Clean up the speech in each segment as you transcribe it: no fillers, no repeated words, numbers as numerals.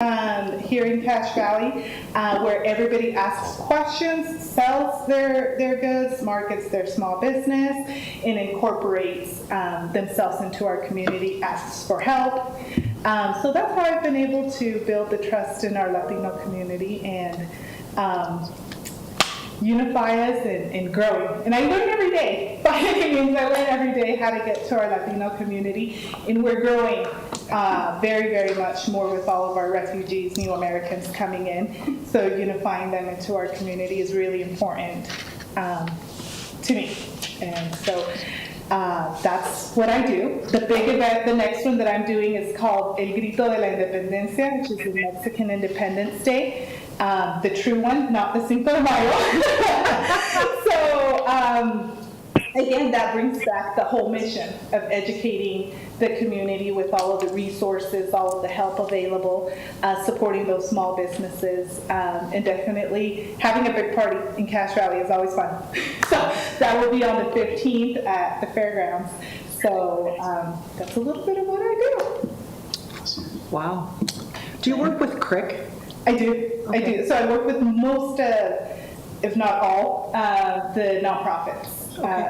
here in Cache Valley, where everybody asks questions, sells their goods, markets their small business, and incorporates themselves into our community, asks for help. So that's how I've been able to build the trust in our Latino community and unify us and growing. And I learn every day. By any means, I learn every day how to get to our Latino community, and we're growing very, very much more with all of our refugees, new Americans coming in. So unifying them into our community is really important to me. And so that's what I do. The big event, the next one that I'm doing is called El Grito de la Independencia, which is the Mexican Independence Day. The true one, not the Cinco de Mayo. So again, that brings back the whole mission of educating the community with all of the resources, all of the help available, supporting those small businesses, and definitely having a big party in Cache Valley is always fun. So that will be on the 15th at the fairgrounds. So that's a little bit of what I do. Wow. Do you work with CRIC? I do. Okay. I do. So I work with most, if not all, the nonprofits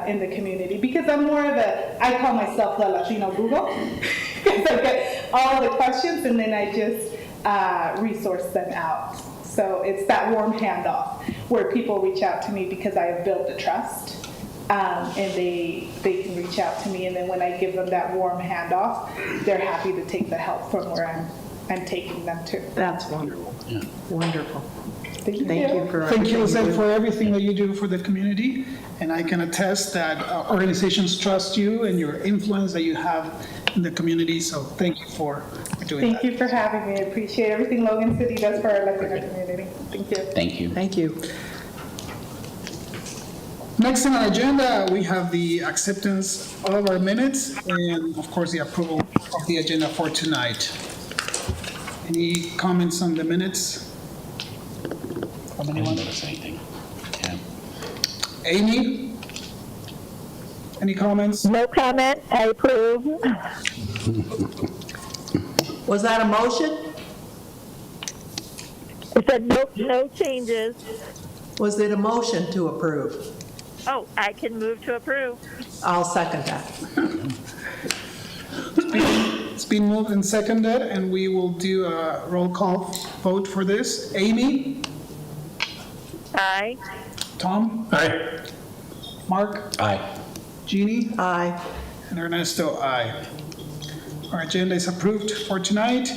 in the community, because I'm more of I call myself the Latino Google, because I get all the questions and then I just resource them out. So it's that warm handoff where people reach out to me because I have built the trust, and they can reach out to me, and then when I give them that warm handoff, they're happy to take the help from where I'm taking them to. That's wonderful. Yeah. Wonderful. Thank you for everything that you do for the community, and I can attest that organizations trust you and your influence that you have in the community, so thank you for doing that. Thank you for having me. I appreciate everything Logan City does for our Latino community. Thank you. Thank you. Thank you. Next on our agenda, we have the acceptance of our minutes and, of course, the approval of the agenda for tonight. Any comments on the minutes? From I anyone? didn't notice anything. Yeah. Amy? Any comments? No comment, I approve. Was that a motion? It said no changes. Was it a motion to approve? Oh, I can move to approve. I'll second that. It's been moved and seconded, and we will do a roll call vote for this. Amy? Aye. Tom? Aye. Mark? Aye. Jeannie? Aye. And Ernesto, aye. Our agenda is approved for tonight.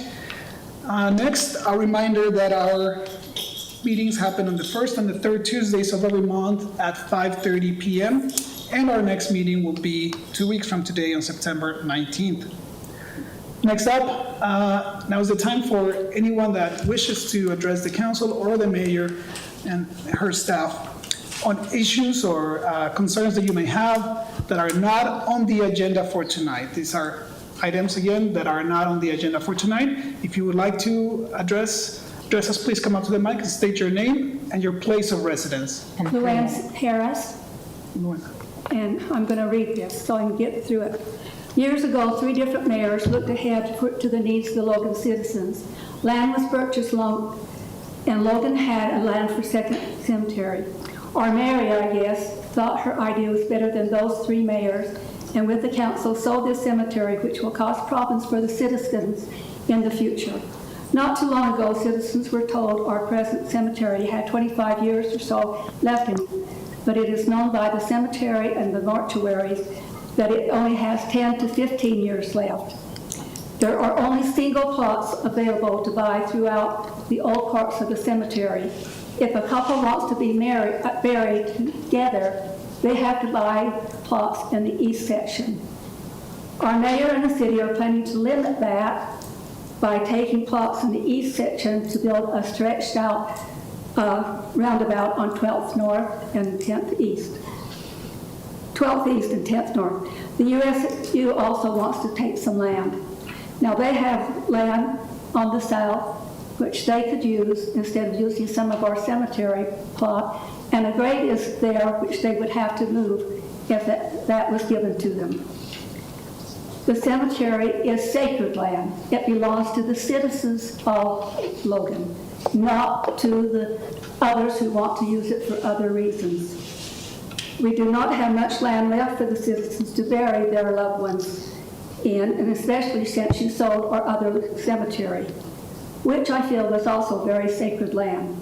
Next, a reminder that our meetings happen on the first and the third Tuesdays of every month at 5:30 p.m. And our next meeting will be 2 weeks from today on September 19th. Next up, now is the time for anyone that wishes to address the council or the mayor and her staff on issues or concerns that you may have that are not on the agenda for tonight. These are items, again, that are not on the agenda for tonight. If you would like to address us, please come up to the mic and state your name and your place of residence. Luann Harris, and I'm going to read this so I can get through it. Years ago, 3 different mayors looked ahead to the needs of the Logan citizens. Land was purchased and Logan had a land for second cemetery. Our mayor, I guess, thought her idea was better than those 3 mayors, and with the council sold this cemetery, which will cause problems for the citizens in the future. Not too long ago, citizens were told our present cemetery had 25 years or so left in it, but it is known by the cemetery and the mortuaries that it only has 10 to 15 years left. There are only single plots available to buy throughout the old parts of the cemetery. If a couple wants to be buried together, they have to buy plots in the east section. Our mayor and the city are planning to limit that by taking plots in the east section to build a stretched out roundabout on 12th North and 10th East. 12th East and 10th North. The USU also wants to take some land. Now they have land on the south which they could use instead of using some of our cemetery plot, and a grade is there which they would have to move if that was given to them. The cemetery is sacred land. It belongs to the citizens of Logan, not to the others who want to use it for other reasons. We do not have much land left for the citizens to bury their loved ones in, and especially since you sold our other cemetery, which I feel was also very sacred land.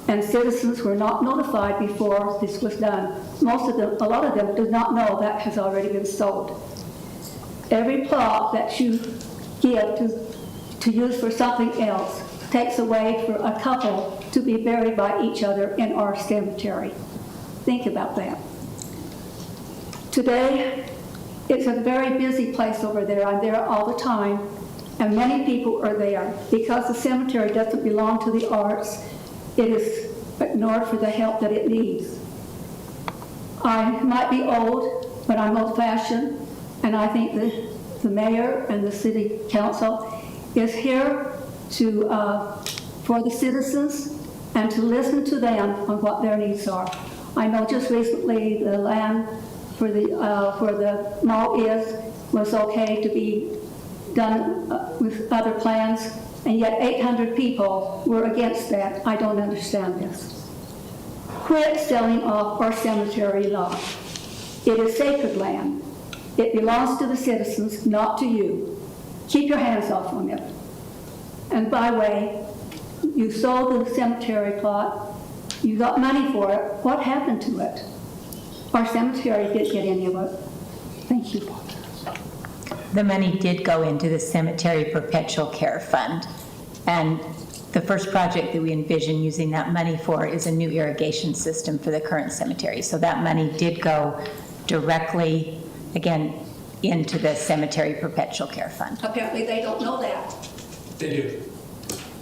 And citizens were not notified before this was done. Most of them, a lot of them do not know that has already been sold. Every plot that you give to use for something else takes away for a couple to be buried by each other in our cemetery. Think about that. Today, it's a very busy place over there. I'm there all the time, and many people are there. Because the cemetery doesn't belong to the arts, it is ignored for the help that it needs. I might be old, but I'm old-fashioned, and I think the mayor and the city council is here to, for the citizens and to listen to them on what their needs are. I know just recently the land for the mall was okay to be done with other plans, and yet 800 people were against that. I don't understand this. Quit selling off our cemetery lot. It is sacred land. It belongs to the citizens, not to you. Keep your hands off on it. And by the way, you sold the cemetery plot. You got money for it. What happened to it? Our cemetery didn't get any of it. Thank you. The money did go into the Cemetery Perpetual Care Fund. And the first project that we envision using that money for is a new irrigation system for the current cemetery. So that money did go directly, again, into the Cemetery Perpetual Care Fund. Apparently they don't know that. They do.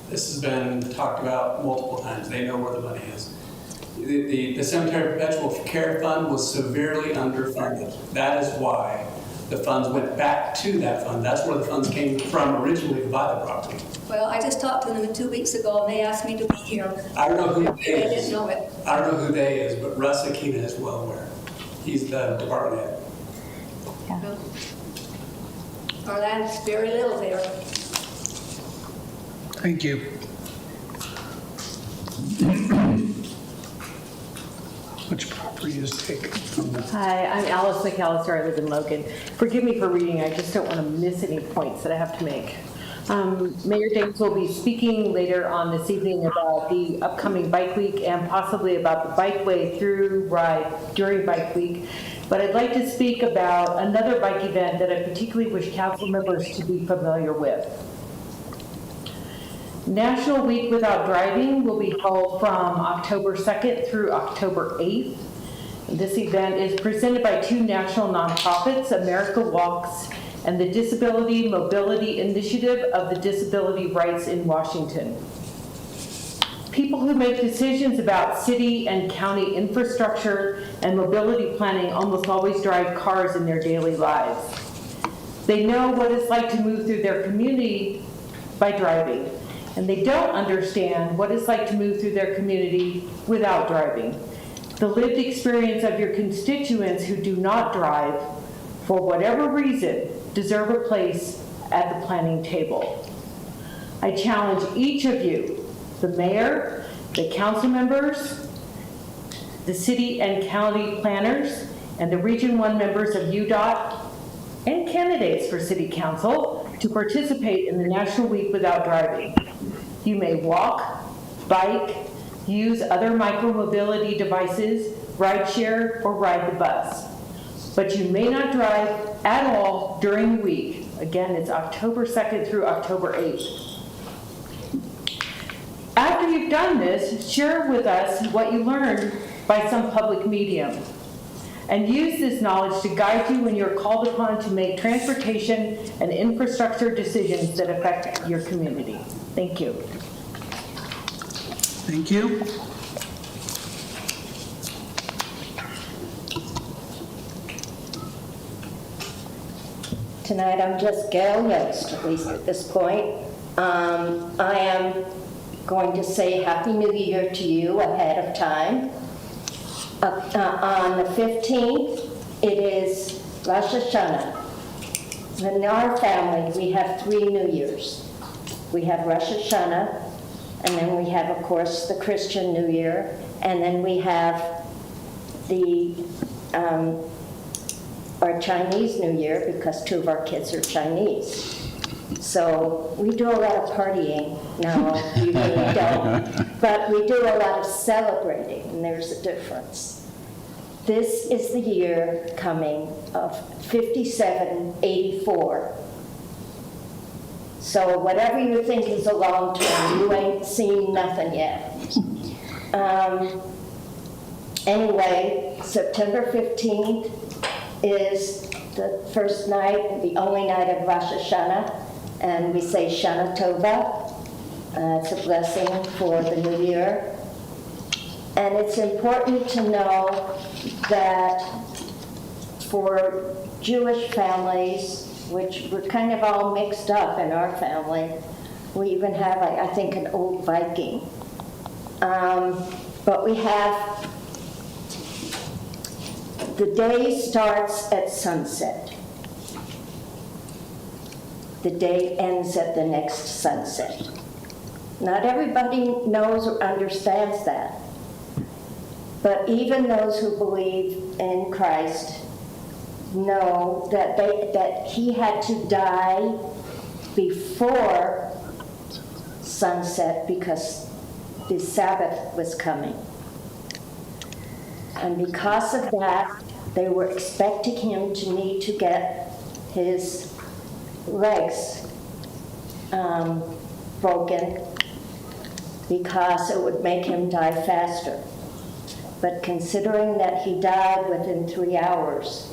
This has been talked about multiple times. They know where the money is. The Cemetery Perpetual Care Fund was severely underfunded. That is why the funds went back to that fund. That's where the funds came from originally to buy the property. Well, I just talked to them 2 weeks ago, and they asked me to be here. I don't know who they They is. didn't know it. I don't know who they is, but Russ Akina is well aware. He's the department head. Our land's very little there. Thank you. Which property is taken from the? Hi, I'm Alice McAllister. I live in Logan. Forgive me for reading. I just don't want to miss any points that I have to make. Mayor Davis will be speaking later on this evening about the upcoming Bike Week and possibly about the Bikeway through ride during Bike Week. But I'd like to speak about another bike event that I particularly wish council members to be familiar with. National Week Without Driving will be held from October 2nd through October 8th. This event is presented by two national nonprofits, America Walks and the Disability Mobility Initiative of the Disability Rights in Washington. People who make decisions about city and county infrastructure and mobility planning almost always drive cars in their daily lives. They know what it's like to move through their community by driving, and they don't understand what it's like to move through their community without driving. The lived experience of your constituents who do not drive, for whatever reason, deserve a place at the planning table. I challenge each of you, the mayor, the council members, the city and county planners, and the Region 1 members of UDOT, and candidates for city council to participate in the National Week Without Driving. You may walk, bike, use other micromobility devices, ride share, or ride the bus. But you may not drive at all during the week. Again, it's October 2nd through October 8th. After you've done this, share with us what you learned by some public medium, and use this knowledge to guide you when you're called upon to make transportation and infrastructure decisions that affect your community. Thank you. Thank you. Tonight, I'm just Gail Yost, at least at this point. I am going to say Happy New Year to you ahead of time. On the 15th, it is Rosh Hashanah. In our family, we have 3 New Years. We have Rosh Hashanah, and then we have, of course, the Christian New Year, and then we have the our Chinese New Year, because 2 of our kids are Chinese. So we do a lot of partying now, you really don't, but we do a lot of celebrating, and there's a difference. This is the year coming of 5784. So whatever you think is a long term, you ain't seen nothing yet. Anyway, September 15th is the first night and the only night of Rosh Hashanah, and we say Shana Tova. It's a blessing for the new year. And it's important to know that for Jewish families, which we're kind of all mixed up in our family, we even have, I think, an old Viking. But we have, the day starts at sunset. The day ends at the next sunset. Not everybody knows or understands that. But even those who believe in Christ know that that he had to die before sunset because the Sabbath was coming. And because of that, they were expecting him to need to get his legs broken because it would make him die faster. But considering that he died within 3 hours,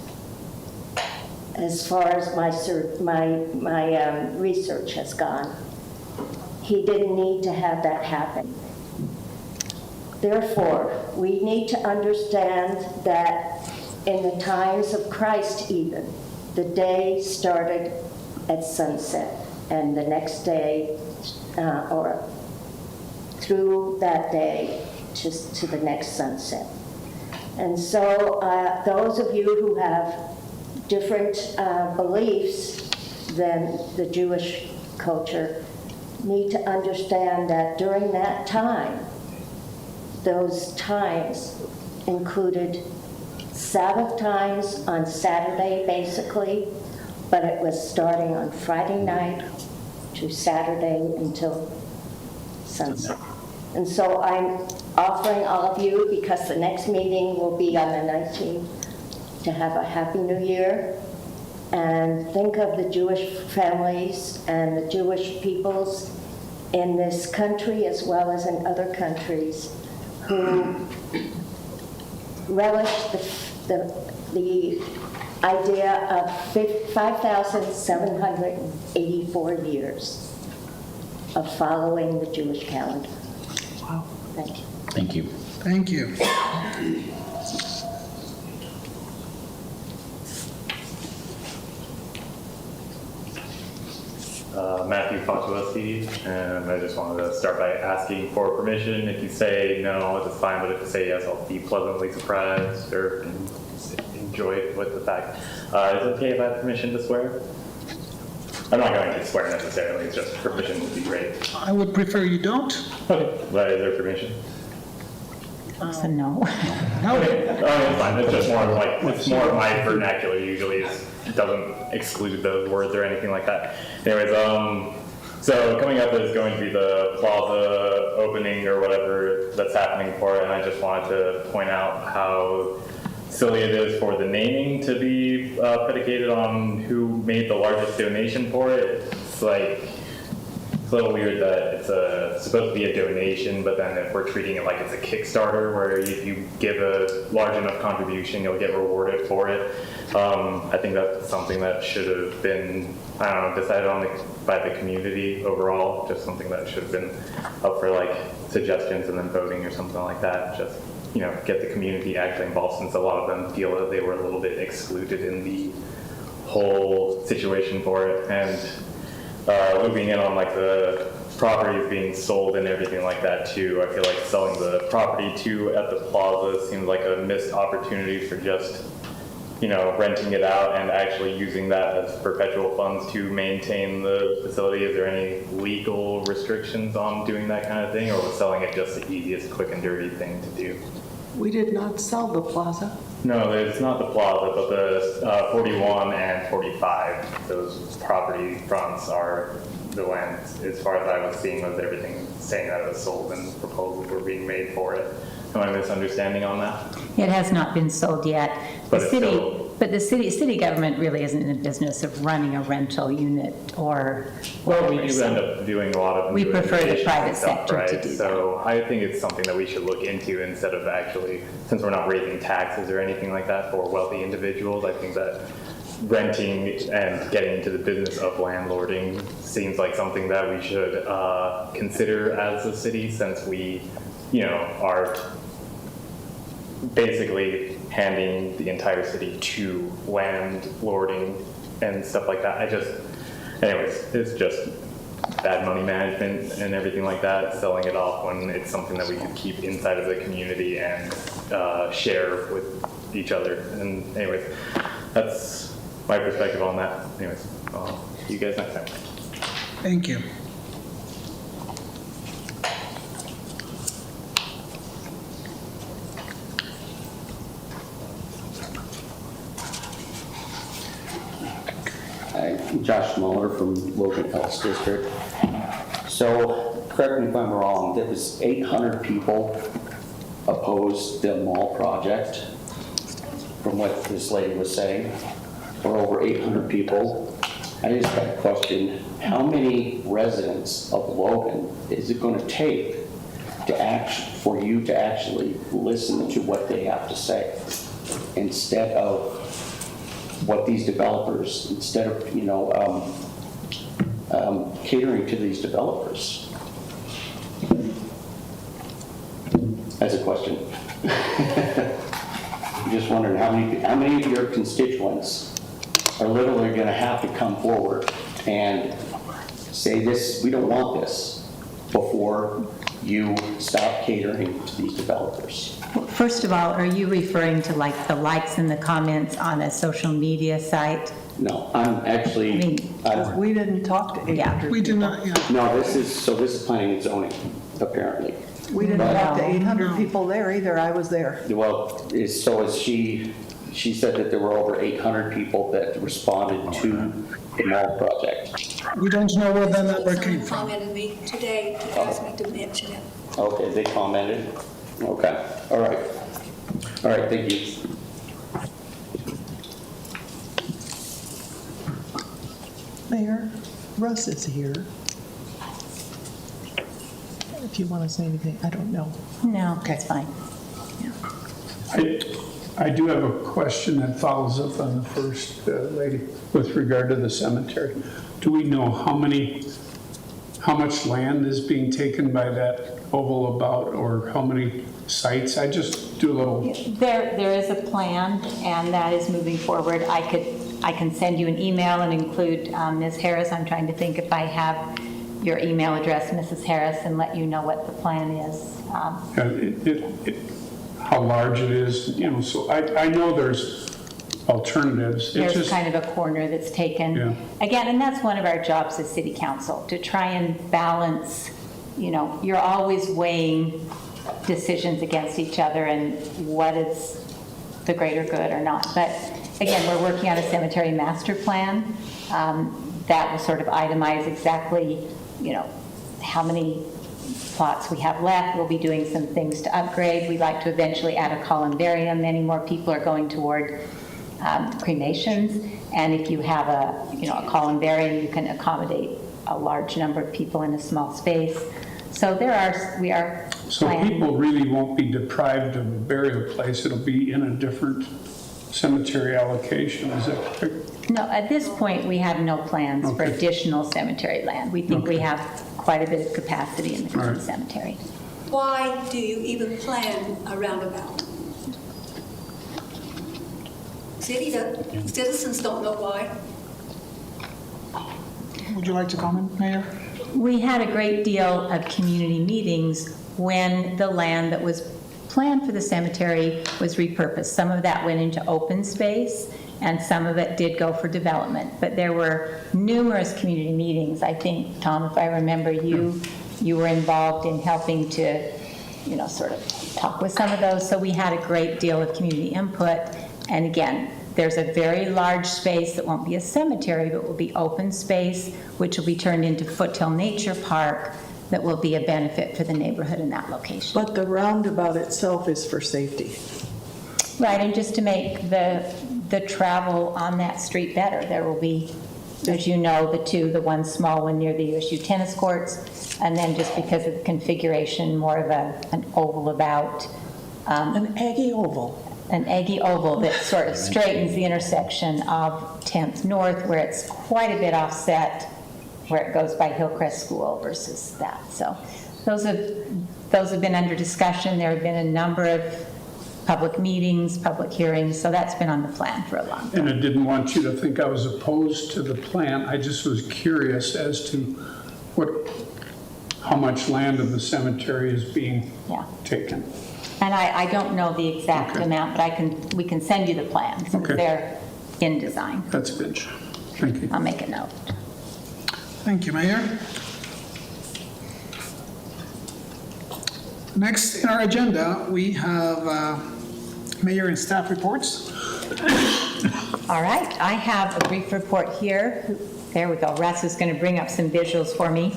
as far as my research has gone, he didn't need to have that happen. Therefore, we need to understand that in the times of Christ even, the day started at sunset, and the next day, or through that day, to the next sunset. And so those of you who have different beliefs than the Jewish culture need to understand that during that time, those times included Sabbath times on Saturday, basically, but it was starting on Friday night to Saturday until sunset. And so I'm offering all of you, because the next meeting will be on the 19th, to have a Happy New Year, and think of the Jewish families and the Jewish peoples in this country as well as in other countries who relish the idea of 5,784 years of following the Jewish calendar. Wow. Thank you. Thank you. Thank you. Matthew Fochowski, and I just wanted to start by asking for permission. If you say no, it's fine, but if you say yes, I'll be pleasantly surprised or enjoy it with the fact. Is it okay if I have permission to swear? I'm not going to swear necessarily, it's just permission would be great. I would prefer you don't. Okay, but is there permission? So no. Okay, it's fine. It's just more of like, it's more of my vernacular usually it doesn't exclude those words or anything like that. Anyways, so coming up is going to be the plaza opening or whatever that's happening for it, and I just wanted to point out how silly it is for the naming to be predicated on who made the largest donation for it. It's like, it's a little weird that it's supposed to be a donation, but then if we're treating it like it's a Kickstarter, where if you give a large enough contribution, you'll get rewarded for it. I think that's something that should have been, I don't know, decided on by the community overall, just something that should have been up for like suggestions and then voting or something like that. Just, you know, get the community actually involved, since a lot of them feel that they were a little bit excluded in the whole situation for it. And looping in on like the properties being sold and everything like that too, I feel like selling the property too at the plaza seems like a missed opportunity for just renting it out and actually using that as perpetual funds to maintain the facility? Is there any legal restrictions on doing that kind of thing, or was selling it just the easiest, quick and dirty thing to do? We did not sell the plaza. No, it's not the plaza, but the 41 and 45, those property fronts are the land, as far as I was seeing, was everything saying that it was sold and proposals were being made for it. Am I misunderstanding on that? It has not been sold yet. But The it's city, still- but the city government really isn't in the business of running a rental unit or Well, we whatever. do So end up doing a lot of. We new prefer the renovations private and stuff, sector to right? do that. So I think it's something that we should look into instead of actually, since we're not raising taxes or anything like that for wealthy individuals, I think that renting and getting into the business of landlording seems like something that we should consider as a city, since we, are basically handing the entire city to landlording and stuff like that. Anyways, it's just bad money management and everything like that, selling it off when it's something that we can keep inside of the community and share with each other. And anyways, that's my perspective on that. Anyways, I'll see you guys next time. Thank you. I'm Josh Muller from Logan Health District. So, correct me if I'm wrong, there was 800 people opposed the mall project, from what this lady was saying, or over 800 people. I just got a question. How many residents of Logan is it going to take for you to actually listen to what they have to say, instead of what these developers, instead of, catering to these developers? That's a question. I'm just wondering how many of your constituents are literally going to have to come forward and say this, we don't want this, before you stop catering to these developers? Well, first of all, are you referring to like the likes and the comments on a social media site? No, I'm actually, I mean, We didn't talk to 800 We do people. not, yeah. no, this is planning and zoning, apparently. We didn't talk to 800 people there either. I was there. Well, she said that there were over 800 people that responded to the mall project. We don't know where that number came Someone from. commented me today to ask me to mention it. Okay, they commented? Okay, all right. All right, thank you. Mayor, Russ is here. If you want to say anything, I don't know. No, that's fine. I do have a question that follows up on the first lady with regard to the cemetery. Do we know how much land is being taken by that oval about, or how many sites? I just do a little. There is a plan, and that is moving forward. I can send you an email and include Ms. Harris. I'm trying to think if I have your email address, Mrs. Harris, and let you know what the plan is. How large it is, so I know there's alternatives. There's kind of a corner that's taken. Yeah. Again, and that's one of our jobs as city council, to try and balance, you're always weighing decisions against each other and what is the greater good or not. But again, we're working on a cemetery master plan that will sort of itemize exactly, how many plots we have left. We'll be doing some things to upgrade. We'd like to eventually add a columbarium. Many more people are going toward cremations. And if you have a columbarium, you can accommodate a large number of people in a small space. So we are So planning. people really won't be deprived of a burial place. It'll be in a different cemetery allocation, is that correct? No, at this point, we have no plans for Okay. additional cemetery land. We think we have quite a bit of capacity in the current Right. cemetery. Why do you even plan a roundabout? Citizens don't know why. Would you like to comment, Mayor? We had a great deal of community meetings when the land that was plan for the cemetery was repurposed. Some of that went into open space, and some of it did go for development. But there were numerous community meetings. I think, Tom, if I remember, you were involved in helping to, sort of talk with some of those. So we had a great deal of community input. And again, there's a very large space that won't be a cemetery, but will be open space, which will be turned into Foothill Nature Park, that will be a benefit for the neighborhood in that location. But the roundabout itself is for safety. Right, and just to make the travel on that street better, there will be, as you know, the one small one near the USU tennis courts, and then just because of the configuration, more of an oval about. An eggy oval. An eggy oval that sort of straightens the intersection of 10th North, where it's quite a bit offset, where it goes by Hillcrest School versus that. So those have been under discussion. There have been a number of public meetings, public hearings, so that's been on the plan for a long time. And I didn't want you to think I was opposed to the plan. I just was curious as to how much land of the cemetery is being taken. And I don't know the exact amount, but we can send you the plans, since they're in design. That's good. Thank you. I'll make a note. Thank you, Mayor. Next in our agenda, we have Mayor and staff reports. All right, I have a brief report here. There we go. Russ is going to bring up some visuals for me.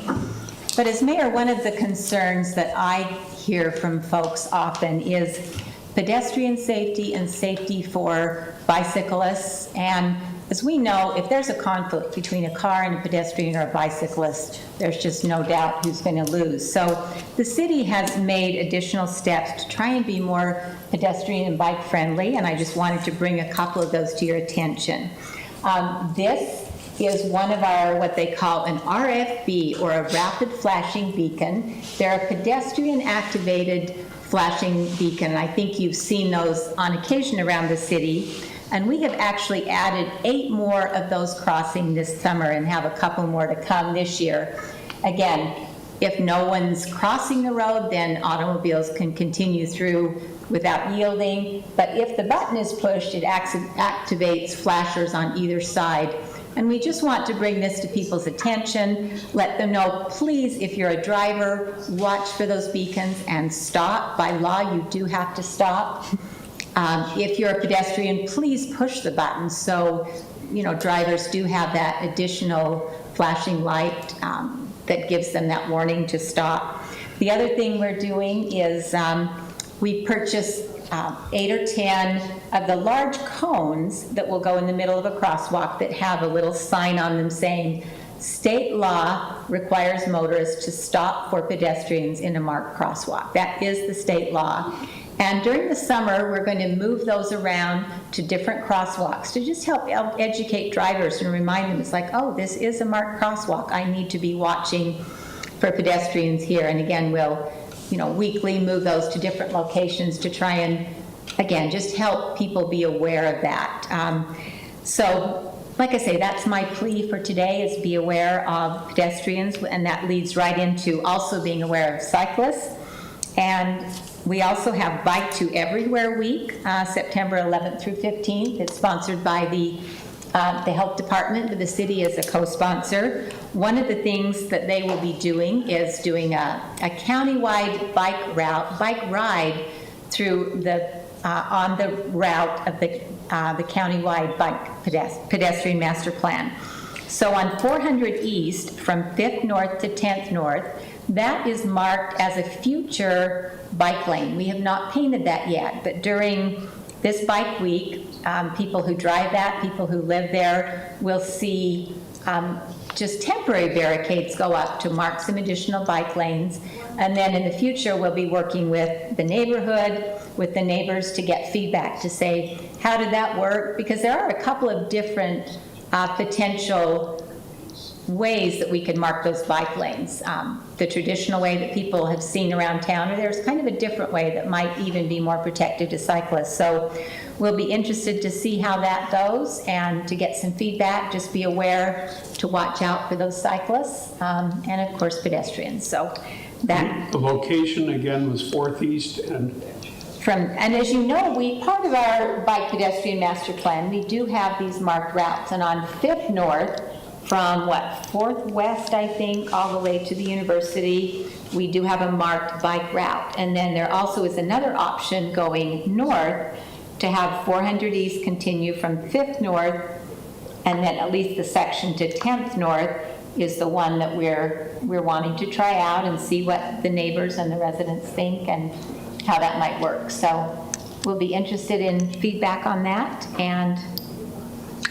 But as mayor, one of the concerns that I hear from folks often is pedestrian safety and safety for bicyclists. And as we know, if there's a conflict between a car and a pedestrian or a bicyclist, there's just no doubt who's going to lose. So the city has made additional steps to try and be more pedestrian and bike friendly, and I just wanted to bring a couple of those to your attention. This is one of our, what they call an RFB, or a rapid flashing beacon. They're a pedestrian activated flashing beacon, and I think you've seen those on occasion around the city. And we have actually added 8 more of those crossing this summer and have a couple more to come this year. Again, if no one's crossing the road, then automobiles can continue through without yielding. But if the button is pushed, it activates flashers on either side. And we just want to bring this to people's attention, let them know, please, if you're a driver, watch for those beacons and stop. By law, you do have to stop. If you're a pedestrian, please push the button so, drivers do have that additional flashing light that gives them that warning to stop. The other thing we're doing is we purchased 8 or 10 of the large cones that will go in the middle of a crosswalk that have a little sign on them saying, state law requires motorists to stop for pedestrians in a marked crosswalk. That is the state law. And during the summer, we're going to move those around to different crosswalks to just help educate drivers and remind them, it's like, oh, this is a marked crosswalk. I need to be watching for pedestrians here. And again, we'll weekly move those to different locations to try and, again, just help people be aware of that. So, like I say, that's my plea for today, is be aware of pedestrians, and that leads right into also being aware of cyclists. And we also have Bike to Everywhere Week, September 11th through 15th. It's sponsored by the health department, but the city is a co-sponsor. One of the things that they will be doing is doing a countywide bike ride through on the route of the countywide bike pedestrian master plan. So on 400 East, from 5th North to 10th North, that is marked as a future bike lane. We have not painted that yet, but during this bike week, people who drive that, people who live there, will see just temporary barricades go up to mark some additional bike lanes. And then in the future, we'll be working with the neighborhood, with the neighbors, to get feedback to say, how did that work? Because there are a couple of different potential ways that we could mark those bike lanes. The traditional way that people have seen around town, or there's kind of a different way that might even be more protective to cyclists. So we'll be interested to see how that goes and to get some feedback. Just be aware to watch out for those cyclists and of course pedestrians. So that the location again was 4th East and and as you know, part of our bike pedestrian master plan, we do have these marked routes. And on 5th North, from 4th West, I think, all the way to the university, we do have a marked bike route. And then there also is another option going north to have 400 East continue from 5th North, and then at least the section to 10th North is the one that we're wanting to try out and see what the neighbors and the residents think and how that might work. So we'll be interested in feedback on that, and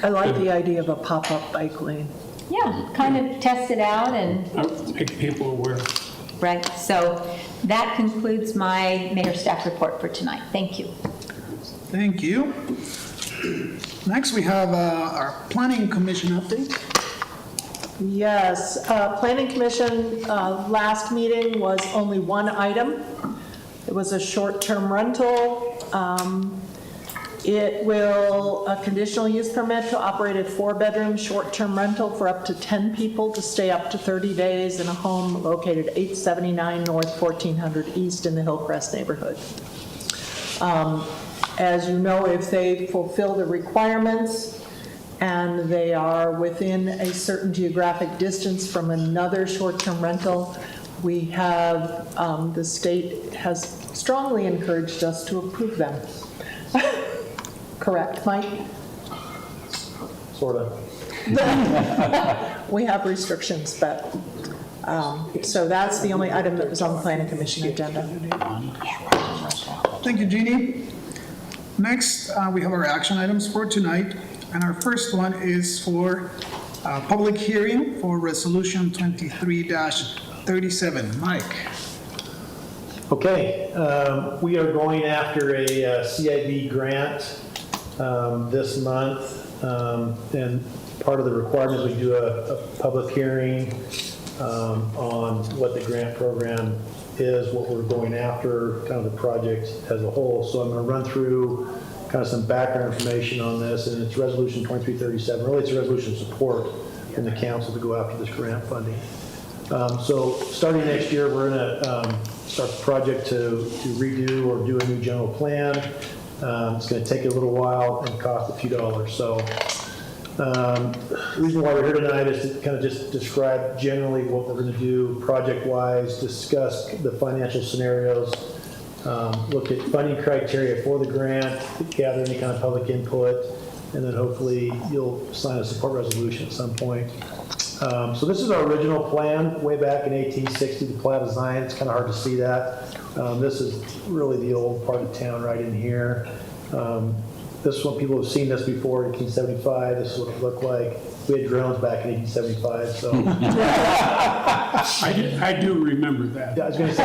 I like the idea of a pop-up bike lane. yeah, kind of test it out and Make people aware. right. So that concludes my mayor staff report for tonight. Thank you. Thank you. Next, we have our planning commission update. Yes, Planning Commission, last meeting was only one item. It was a short-term rental. It will, a conditional use permit to operate a 4-bedroom short-term rental for up to 10 people to stay up to 30 days in a home located 879 North 1400 East in the Hillcrest neighborhood. As you know, if they fulfill the requirements and they are within a certain geographic distance from another short-term rental, we have, the state has strongly encouraged us to approve them. Correct, Mike? Sort of. We have restrictions, but, so that's the only item that was on the Planning Commission agenda. Thank you, Jeannie. Next, we have our action items for tonight, and our first one is for public hearing for Resolution 23-37. Mike. Okay, we are going after a CIB grant this month, and part of the requirement is we do a public hearing on what the grant program is, what we're going after, kind of the project as a whole. So I'm going to run through kind of some background information on this, and it's Resolution 2337. Really, it's a resolution of support from the council to go after this grant funding. So starting next year, we're going to start the project to redo or do a new general plan. It's going to take a little while and cost a few dollars. So the reason why we're here tonight is to kind of just describe generally what we're going to do project-wise, discuss the financial scenarios, look at funding criteria for the grant, gather any kind of public input, and then hopefully you'll sign a support resolution at some point. So this is our original plan way back in 1860, the plat of Zion. It's kind of hard to see that. This is really the old part of town right in here. This is what people have seen this before, 1875. This is what it looked like. We had drones back in 1875, so. I do remember that. Yeah, I was going to say.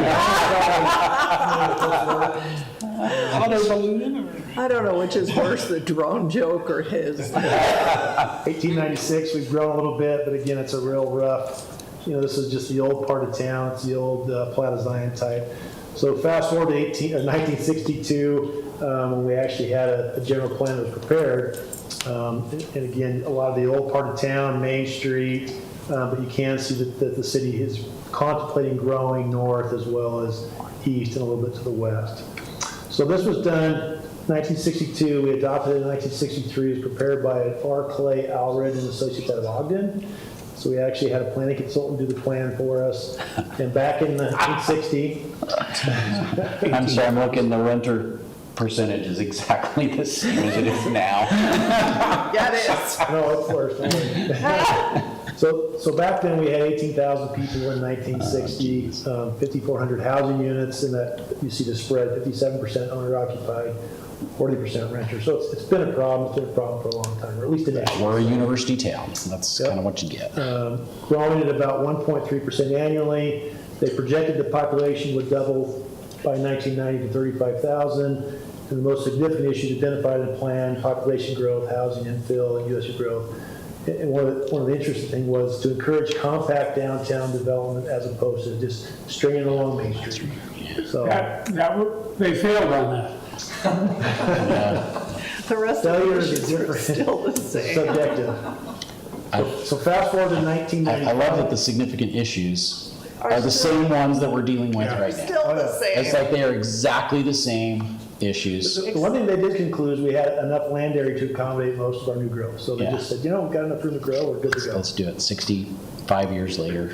I don't know which is worse, the drone joke or his. 1896, we've grown a little bit, but again, it's a real rough, this is just the old part of town. It's the old plat of Zion type. So fast forward to 1962, when we actually had a general plan that was prepared. And again, a lot of the old part of town, Main Street, but you can see that the city is contemplating growing north as well as east and a little bit to the west. So this was done 1962. We adopted it in 1963. It was prepared by R. Clay Allred and Associates out of Ogden. So we actually had a planning consultant do the plan for us. And back in 1960, I'm sorry, I'm looking, the renter percentage is exactly the same as it is now. Yeah, it is. no, it's worse. So back then we had 18,000 people in 1960, 5,400 housing units, and that you see the spread, 57% owner occupied, 40% renter. So it's been a problem. It's been a problem for a long time, or at least initially. We're a university town, so that's kind of what you get. Growing at about 1.3% annually. They projected the population would double by 1990 to 35,000. And the most significant issues identified in the plan: population growth, housing infill, and USU growth. And one of the interesting things was to encourage compact downtown development as opposed to just stringing along Main Street. So They failed on that. The rest of the failure issues are still the same. Subjective. So fast forward to 1995. I love that the significant issues are the same ones that we're dealing with right now. Still the same. It's like they are exactly the same issues. The one thing they did conclude is we had enough land area to accommodate most of our new growth. So they Yeah. just said, you know, we've got enough room to grow, we're good to go. Let's do it 65 years later.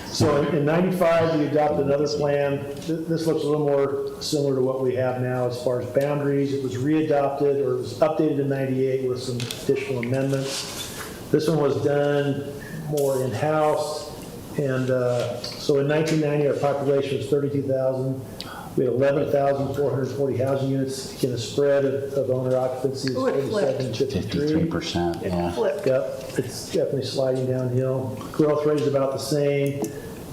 So in 95, we adopted another plan. This looks a little more similar to what we have now as far as boundaries. It was readopted, or it was updated in 98 with some additional amendments. This one was done more in-house. And so in 1990, our population was 32,000. We had 11,440 housing units. Again, the spread of owner occupancy is 47-53%. 53%, yeah. Yep, it's definitely sliding downhill. Growth rate is about the same.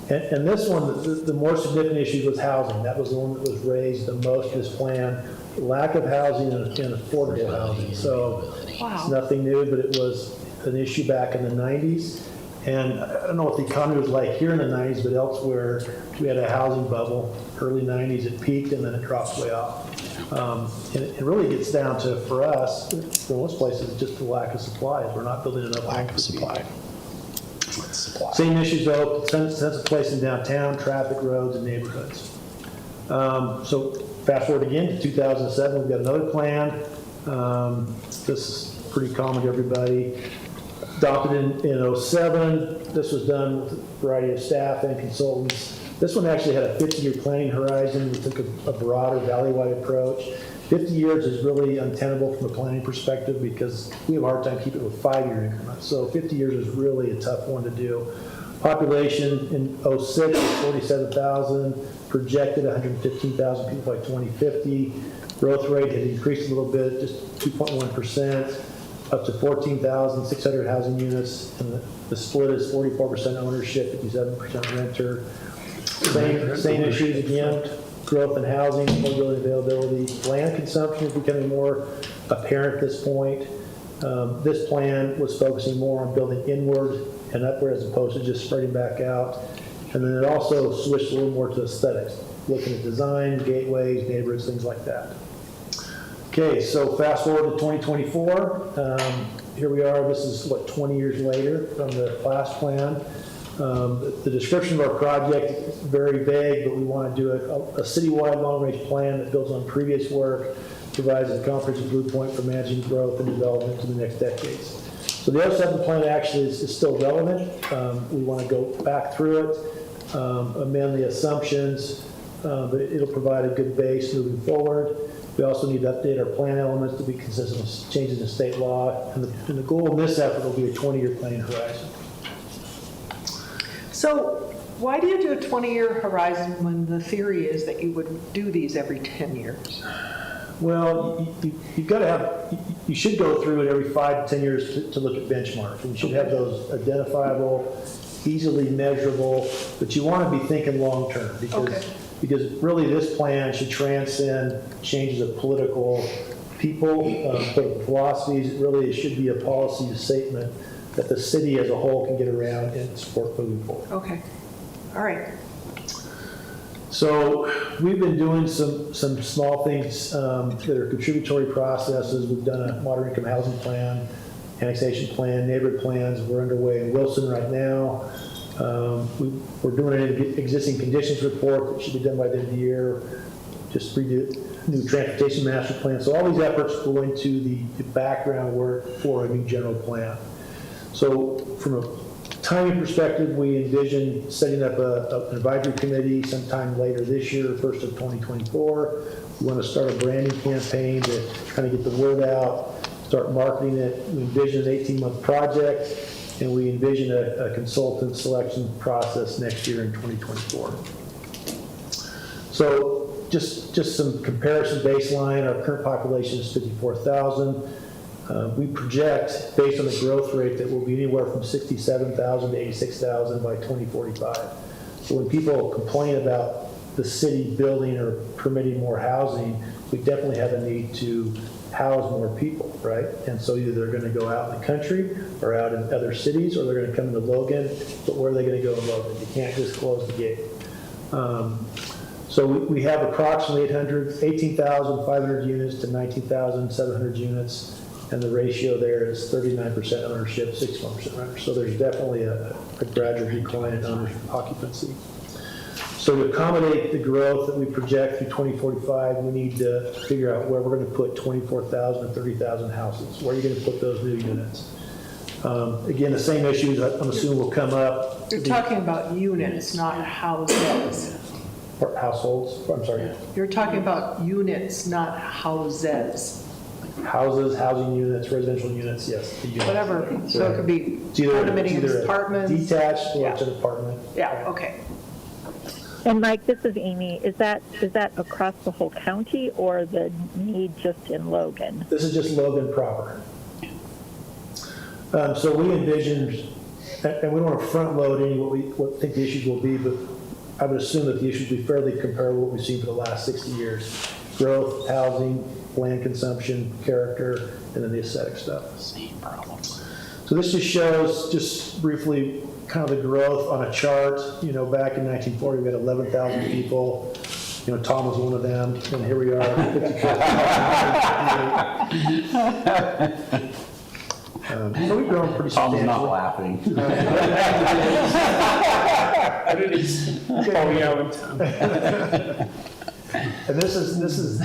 And this one, the more significant issue was housing. That was the one that was raised the most in this plan. Lack of housing and affordable housing. So it's nothing new, but it was an issue back in the 90s. And I don't know what the economy was like here in the 90s, but elsewhere, we had a housing bubble. Early 90s, it peaked and then it drops way off. And it really gets down to, for us, for most places, it's just the lack of supplies. We're not building enough Lack of supply. Same issues though, sense of place in downtown, traffic, roads, and neighborhoods. So fast forward again to 2007, we've got another plan. This is pretty common to everybody. Adopted in 07. This was done with a variety of staff and consultants. This one actually had a 50-year planning horizon. We took a broader valley-wide approach. 50 years is really untenable from a planning perspective because we have a hard time keeping it with 5-year increments. So 50 years is really a tough one to do. Population in 06 was 47,000, projected 115,000 people by 2050. Growth rate had increased a little bit, just 2.1%, up to 14,600 housing units. And the split is 44% ownership, 57% renter. Same issues again. Growth in housing, affordability, availability. Land consumption is becoming more apparent at this point. This plan was focusing more on building inward and upward as opposed to just spreading back out. And then it also switched a little more to aesthetics, looking at design, gateways, neighborhoods, things like that. Okay, so fast forward to 2024. Here we are, this is 20 years later from the last plan. The description of our project is very vague, but we want to do a citywide long-range plan that builds on previous work, provides a comprehensive blueprint for managing growth and development to the next decades. So the 07 plan actually is still relevant. We want to go back through it, amend the assumptions, but it'll provide a good base moving forward. We also need to update our plan elements to be consistent with changes in state law, and the goal in this effort will be a 20-year planning horizon. So why do you do a 20-year horizon when the theory is that you would do these every 10 years? Well, you've got to have, you should go through it every 5 to 10 years to look at benchmarks. And you should have those identifiable, easily measurable, but you want to be thinking long-term because really this plan should transcend changes of political political philosophies. Really, it should be a policy statement that the city as a whole can get around and support moving forward. Okay, all right. So we've been doing some small things that are contributory processes. We've done a moderate income housing plan, annexation plan, neighborhood plans. We're underway in Wilson right now. We're doing an existing conditions report that should be done by the end of the year. Just redo new transportation master plan. So all these efforts go into the background work for a new general plan. So from a timing perspective, we envision setting up an advisory committee sometime later this year, 1st of 2024. We want to start a branding campaign to kind of get the word out, start marketing it. We envision an 18-month project, and we envision a consultant selection process next year in 2024. So just some comparison baseline. Our current population is 54,000. We project, based on the growth rate, that we'll be anywhere from 67,000 to 86,000 by 2045. So when people complain about the city building or permitting more housing, we definitely have a need to house more people, right? And so either they're going to go out in the country or out in other cities, or they're going to come into Logan, but where are they going to go in Logan? You can't just close the gate. So we have approximately 18,500 units to 19,700 units and the ratio there is 39% ownership, 61% renter. So there's definitely a gradual decline in ownership occupancy. So to accommodate the growth that we project through 2045, we need to figure out where we're going to put 24,000 or 30,000 houses. Where are you going to put those new units? Again, the same issues I'm assuming will come up. You're talking about units, not houses. Or households, I'm sorry. You're talking about units, not houses. Houses, housing units, residential units, yes. The units. Whatever, so it could be It's either condominiums, apartments. detached or Yeah. it's an apartment. Yeah, okay. And Mike, this is Amy. Is that across the whole county or the need just in Logan? This is just Logan proper. So we envisioned, and we don't want to front load any what we think the issues will be, but I would assume that the issues will be fairly comparable to what we've seen for the last 60 years. Growth, housing, land consumption, character, and then the aesthetic stuff. Same problem. So this just shows, just briefly, kind of the growth on a chart. You know, back in 1940, we had 11,000 people. You know, Tom was one of them, and here we are, 55,000. So we've grown pretty substantially. Tom's not laughing. And this is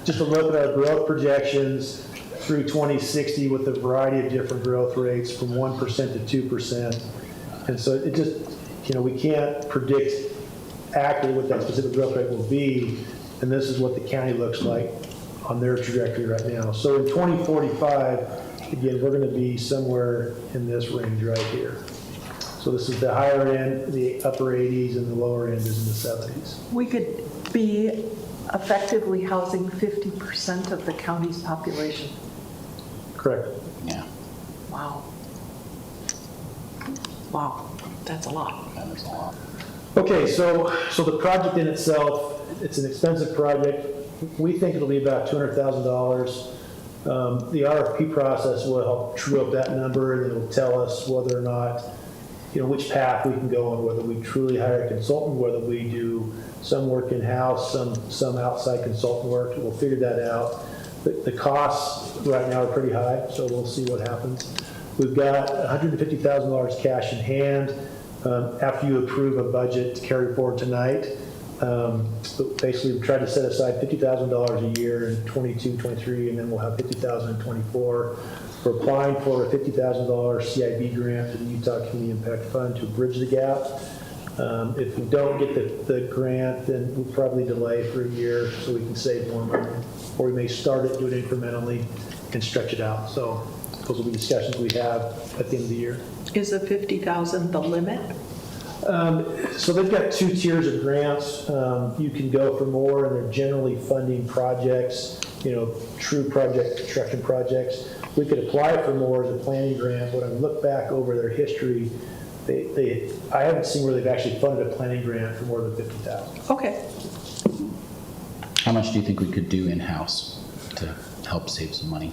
just a look at our growth projections through 2060 with a variety of different growth rates from 1% to 2%. And so it just, you know, we can't predict accurately what that specific growth rate will be. And this is what the county looks like on their trajectory right now. So in 2045, again, we're going to be somewhere in this range right here. So this is the higher end, the upper 80s, and the lower end is in the 70s. We could be effectively housing 50% of the county's population. Correct. Yeah. Wow. Wow, that's a lot. That was a lot. Okay, so the project in itself, it's an expensive project. We think it'll be about $200,000. The RFP process will help true up that number, and it'll tell us whether or not, you know, which path we can go on, whether we truly hire a consultant, whether we do some work in-house, some outside consultant work. We'll figure that out. The costs right now are pretty high, so we'll see what happens. We've got $150,000 cash in hand. After you approve a budget to carry forward tonight, basically we try to set aside $50,000 a year in 22, 23, and then we'll have $50,000 in 24. We're applying for a $50,000 CIB grant to the Utah Community Impact Fund to bridge the gap. If we don't get the grant, then we'll probably delay for a year so we can save more money. Or we may start it, do it incrementally, and stretch it out. So those will be discussions we have at the end of the year. Is the 50,000 the limit? So they've got 2 tiers of grants. You can go for more, and they're generally funding projects, you know, true project construction projects. We could apply for more as a planning grant. When I look back over their history, I haven't seen where they've actually funded a planning grant for more than $50,000. Okay. How much do you think we could do in-house to help save some money?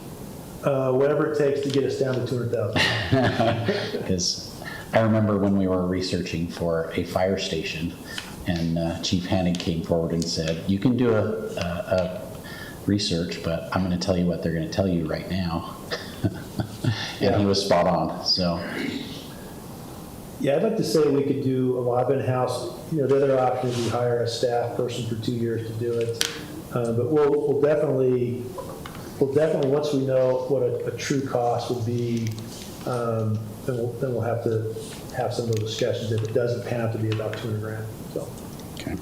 Whatever it takes to get us down to $200,000. Because I remember when we were researching for a fire station, and Chief Hannig came forward and said, you can do a research, but I'm going to tell you what they're going to tell you right now. And he was spot on, so. Yeah, I'd like to say we could do a lot in-house. You know, the other option is we hire a staff person for 2 years to do it. But we'll definitely, once we know what a true cost would be, then we'll have to have some of those discussions if it doesn't pan out to be about $200,000. So. Okay.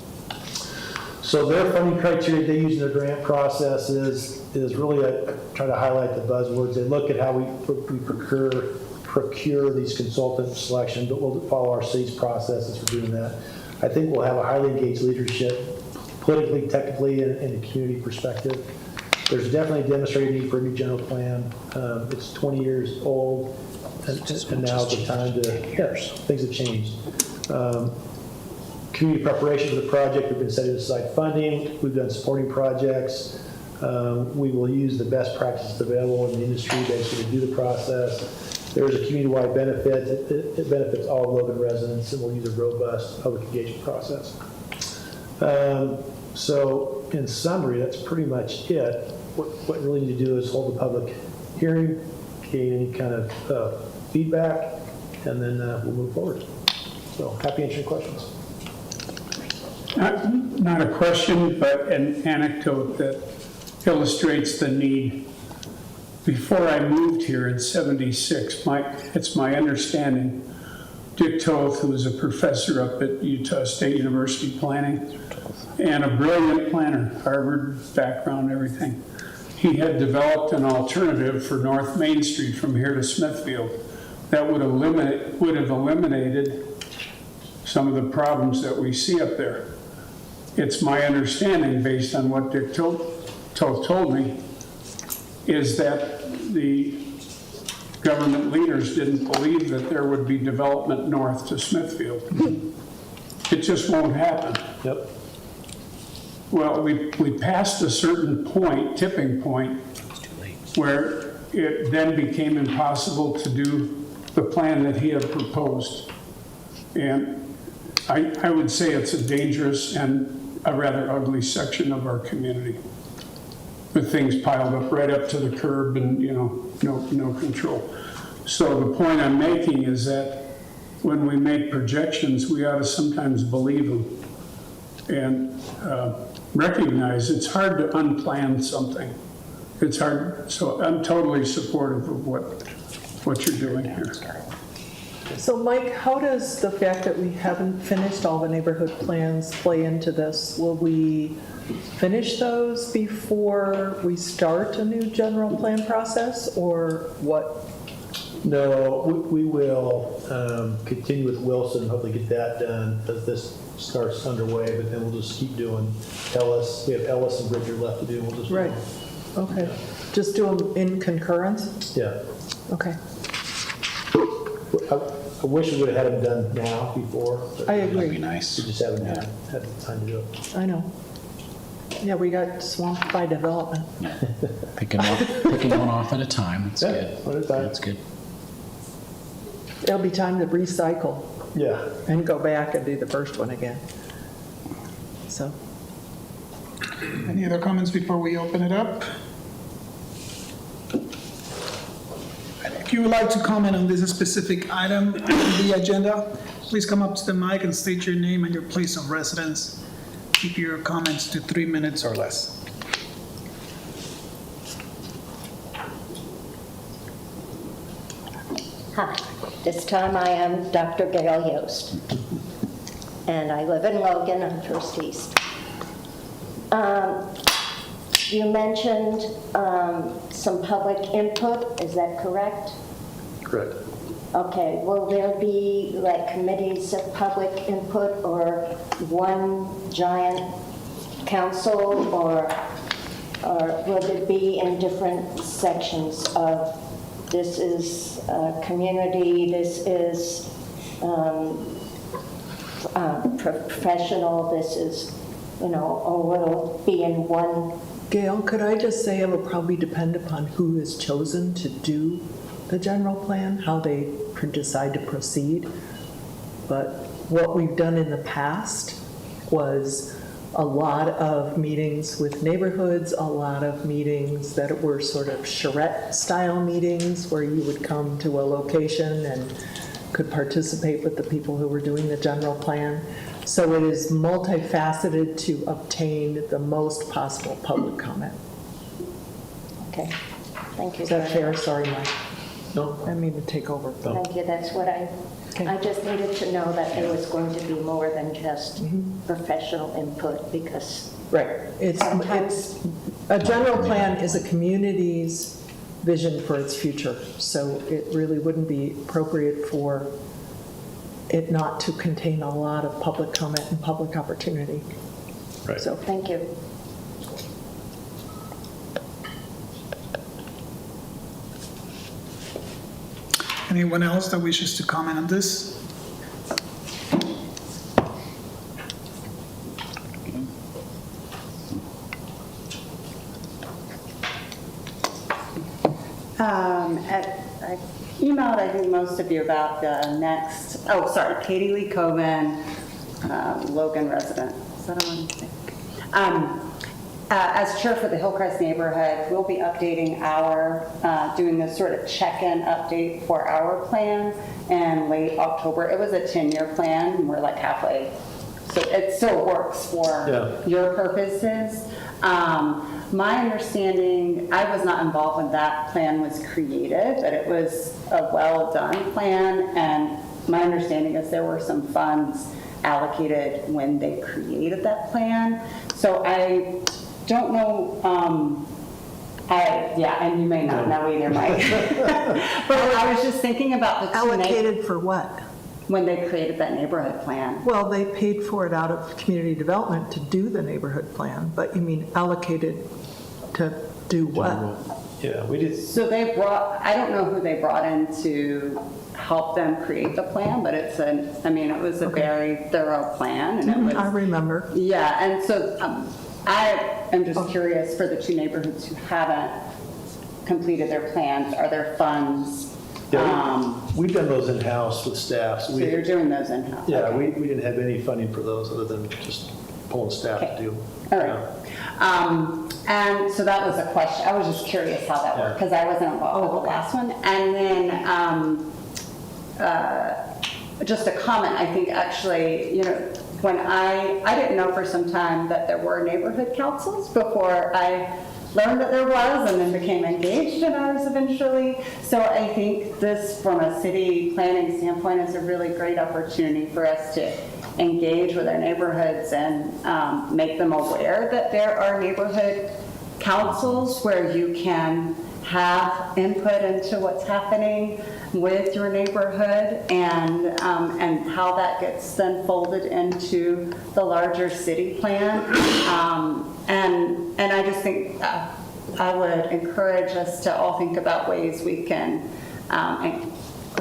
So their funding criteria they use in their grant process is really try to highlight the buzzwords. They look at how we procure these consultant selections, but we'll follow our city's processes for doing that. I think we'll have a highly engaged leadership, politically, technically, and a community perspective. There's definitely a demonstrated need for a new general plan. It's 20 years old, and now's the time to, things have changed. Community preparation for the project, we've been setting aside funding, we've done supporting projects. We will use the best practices available in the industry basically to do the process. There is a community-wide benefit. It benefits all Logan residents, and we'll use a robust public engagement process. So in summary, that's pretty much it. What we really need to do is hold the public hearing, gain any kind of feedback, and then we'll move forward. So happy answering questions. Not a question, but an anecdote that illustrates the need. Before I moved here in '76, it's my understanding, Dick Toth, who was a professor up at Utah State University planning, and a brilliant planner, Harvard background, everything. He had developed an alternative for North Main Street from here to Smithfield that would have eliminated some of the problems that we see up there. It's my understanding, based on what Dick Toth told me, is that the government leaders didn't believe that there would be development north to Smithfield. It just won't happen. Yep. Well, we passed a certain point, tipping point, where it then became impossible to do the plan that he had proposed. And I would say it's a dangerous and a rather ugly section of our community, with things piled up right up to the curb and, no control. So the point I'm making is that when we make projections, we ought to sometimes believe them and recognize it's hard to unplan something. It's hard. So I'm totally supportive of what you're doing here. So Mike, how does the fact that we haven't finished all the neighborhood plans play into this? Will we finish those before we start a new general plan process, or what? No, we will continue with Wilson, hopefully get that done as this starts underway, but then we'll just keep doing Ellis. We have Ellis and Bridger left to do. We'll just Right. Okay. Just do them in concurrence? Yeah. Okay. I wish we would have had them done now before. I agree. That'd be nice. We just haven't had the time to do it. I know. Yeah, we got swamped by development. Picking one off at a time. That's good. One at a time. That's good. There'll be time to recycle Yeah. and go back and do the first one again. So, Any other comments before we open it up? If you would like to comment on this specific item on the agenda, please come up to the mic and state your name and your place of residence. Keep your comments to 3 minutes or less. Hi, this time I am Dr. Gail Yost, and I live in Logan on First East. You mentioned some public input, is that correct? Correct. Okay, will there be like committees of public input or one giant council, or will it be in different sections of this is community, this is professional, this is, or will it be in one? Gail, could I just say it will probably depend upon who is chosen to do the general plan, how they decide to proceed. But what we've done in the past was a lot of meetings with neighborhoods, a lot of meetings that were sort of charrette-style meetings where you would come to a location and could participate with the people who were doing the general plan. So it is multifaceted to obtain the most possible public comment. Okay, thank you. Is that fair? Sorry, Mike. No. I didn't mean to take over. Thank you, that's what I just needed to know, that there was going to be more than just professional input, because Right. It's a general plan is a community's vision for its future. So it really wouldn't be appropriate for it not to contain a lot of public comment and public opportunity. Right. So thank you. Anyone else that wishes to comment on this? I emailed, I think, most of you about the next, Katie Lee Coven, Logan resident. Is that a one? as chair for the Hillcrest neighborhood, we'll be updating doing this sort of check-in update for our plan in late October. It was a 10-year plan, and we're like halfway. So it still works for your purposes. My understanding, I was not involved when that plan was created, but it was a well-done plan, and my understanding is there were some funds allocated when they created that plan. So I don't know, and you may not know either, Mike. But I was just thinking about the Allocated for what? When they created that neighborhood plan. Well, they paid for it out of community development to do the neighborhood plan, but you mean allocated to do what? Yeah, we did. So I don't know who they brought in to help them create the plan, but it was a very thorough plan, and it was. I remember. Yeah, and so I am just curious for the two neighborhoods who haven't completed their plans, are there funds? We've done those in-house with staff. So you're doing those in-house? Yeah, okay. we didn't have any funding for those other than just pulling staff to do. All right. And so that was a question. I was just curious how that worked because I wasn't involved with the last one. And then just a comment, I think actually, when I didn't know for some time that there were neighborhood councils before I learned that there was and then became engaged in ours eventually. So I think this, from a city planning standpoint, is a really great opportunity for us to engage with our neighborhoods and make them aware that there are neighborhood councils where you can have input into what's happening with your neighborhood and how that gets then folded into the larger city plan. And I just think I would encourage us to all think about ways we can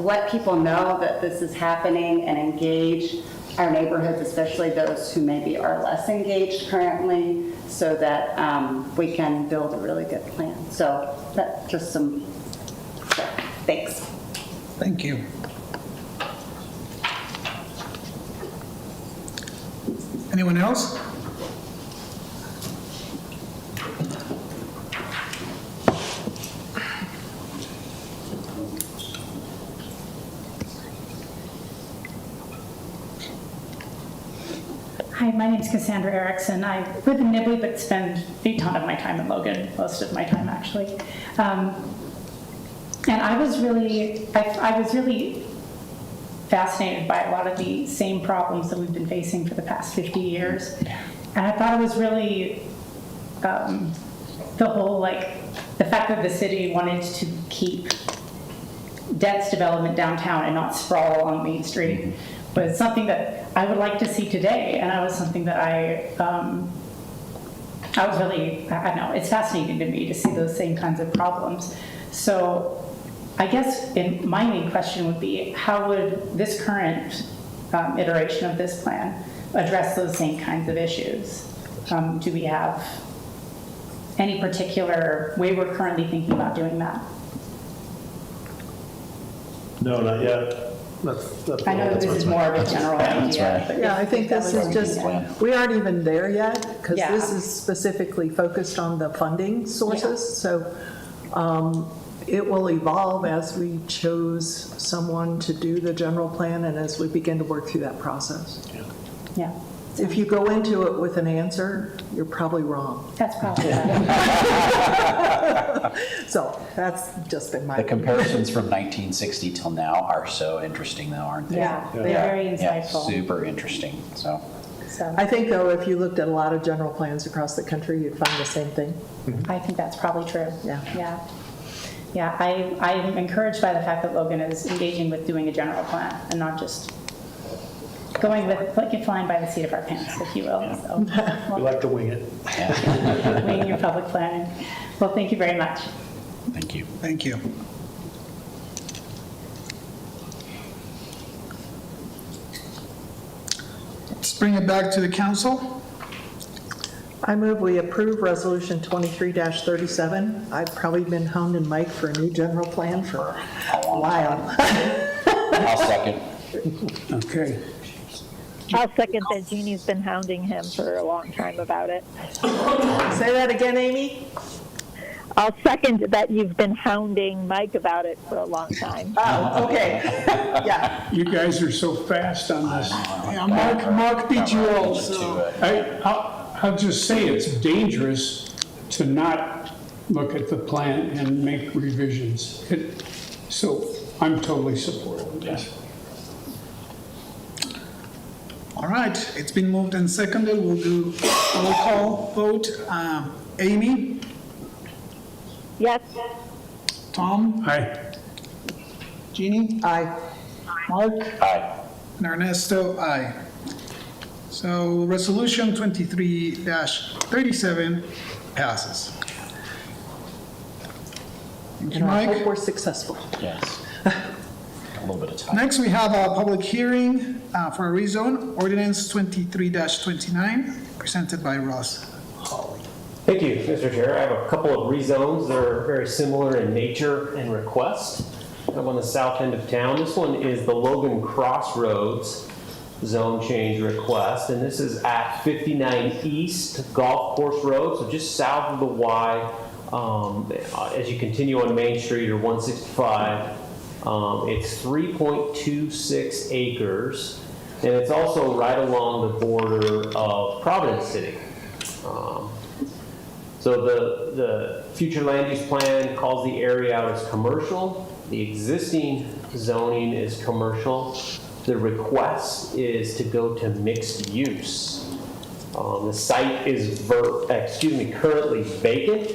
let people know that this is happening and engage our neighborhoods, especially those who maybe are less engaged currently, so that we can build a really good plan. So that's just some stuff. Thanks. Thank you. Anyone else? Hi, my name is Cassandra Erickson. I live in Nibley, but spend a ton of my time in Logan, most of my time actually. And I was really fascinated by a lot of the same problems that we've been facing for the past 50 years. And I thought it was really the whole, the fact that the city wanted to keep dense development downtown and not sprawl along Main Street was something that I would like to see today, and that was something that I was really, I don't know, it's fascinating to me to see those same kinds of problems. So I guess my main question would be, how would this current iteration of this plan address those same kinds of issues? Do we have any particular way we're currently thinking about doing that? No, not yet. I know this is more of a general idea. But yeah, I think this is just, we aren't even there yet, because this is specifically focused on the funding sources. So it will evolve as we chose someone to do the general plan and as we begin to work through that process. Yeah. If you go into it with an answer, you're probably wrong. That's probably right. So that's just been my. The comparisons from 1960 till now are so interesting though, aren't they? Yeah, they're very insightful. Yeah, super interesting, so. I think though, if you looked at a lot of general plans across the country, you'd find the same thing. I think that's probably true. Yeah. Yeah. Yeah, I'm encouraged by the fact that Logan is engaging with doing a general plan and not just going with, flying by the seat of our pants, if you will. So, We like to wing it. winging your public planning. Well, thank you very much. Thank you. Thank you. Let's bring it back to the council. I move we approve Resolution 23-37. I've probably been hounding Mike for a new general plan for a while. I'll second. Okay. I'll second that. Jeannie's been hounding him for a long time about it. Say that again, Amy? I'll second that you've been hounding Mike about it for a long time. Oh, okay. Yeah. You guys are so fast on this. Yeah, Mark beat you all, so. I'll just say it's dangerous to not look at the plan and make revisions. So I'm totally supportive of this. All right, it's been moved and seconded. We'll do a roll call vote. Amy? Yes. Tom? Aye. Jeannie? Aye. Mark? Aye. And Ernesto, aye. So resolution 23-37 passes. Thank you, And I hope Mike. we're successful. Yes. A little bit of time. Next, we have a public hearing for a rezone, ordinance 23-29, presented by Ross Hawley. Thank you, Mr. Chair. I have a couple of rezones that are very similar in nature and request. I'm on the south end of town. This one is the Logan Crossroads zone change request, and this is at 59 East Golf Course Road, so just south of the Y as you continue on Main Street or 165. It's 3.26 acres, and it's also right along the border of Providence City. So the future land use plan calls the area out as commercial. The existing zoning is commercial. The request is to go to mixed use. The site is currently vacant,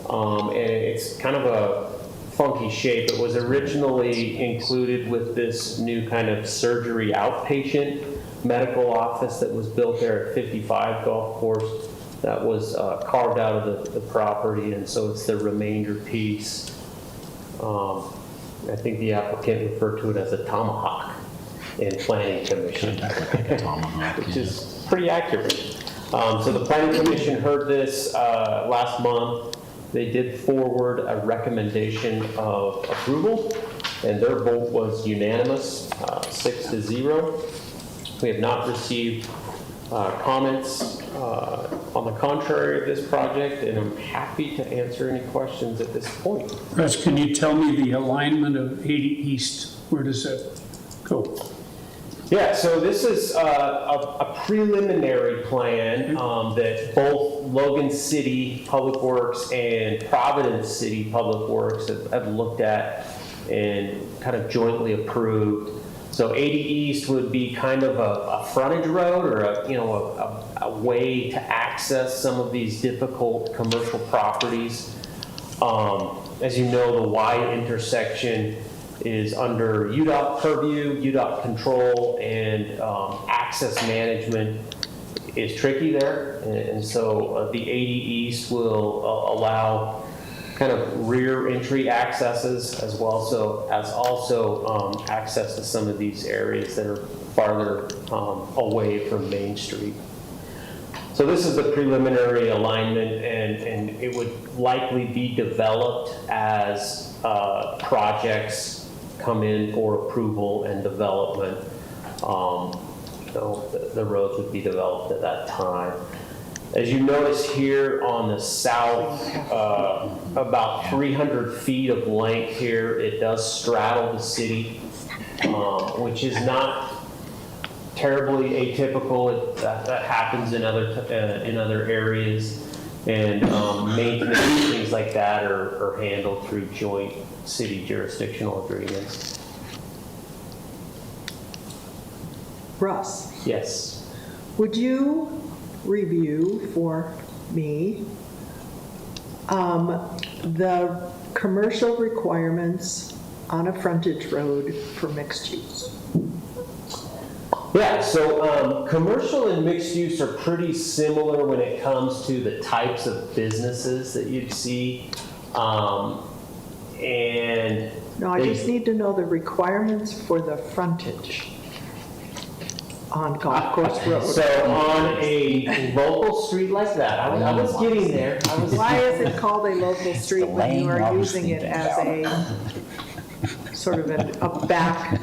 and it's kind of a funky shape. It was originally included with this new kind of surgery outpatient medical office that was built there at 55 Golf Course. That was carved out of the property, and so it's the remainder piece. I think the applicant referred to it as a tomahawk in Planning Commission, which is pretty accurate. So the Planning Commission heard this last month. They did forward a recommendation of approval, and their vote was unanimous, 6-0. We have not received comments on the contrary of this project, and I'm happy to answer any questions at this point. Russ, can you tell me the alignment of 80 East? Where does that go? Yeah, so this is a preliminary plan that both Logan City Public Works and Providence City Public Works have looked at and kind of jointly approved. So 80 East would be kind of a frontage road, or a way to access some of these difficult commercial properties. As you know, the Y intersection is under UDOT purview, UDOT control, and access management is tricky there. And so the 80 East will allow kind of rear entry accesses, as also access to some of these areas that are farther away from Main Street. So this is the preliminary alignment, and it would likely be developed as projects come in for approval and development. So the roads would be developed at that time. As you notice here on the south, about 300 feet of length here, it does straddle the city, which is not terribly atypical. That happens in other areas, and maintenance and things like that are handled through joint city jurisdictional agreements. Russ, Yes. would you review for me the commercial requirements on a frontage road for mixed use? Yeah, so commercial and mixed use are pretty similar when it comes to the types of businesses that you'd see. And No, I just need to know the requirements for the frontage on Golf Course Road. So on a local street like that, I was getting there. Why is it called a local street when you are using it as a sort of a back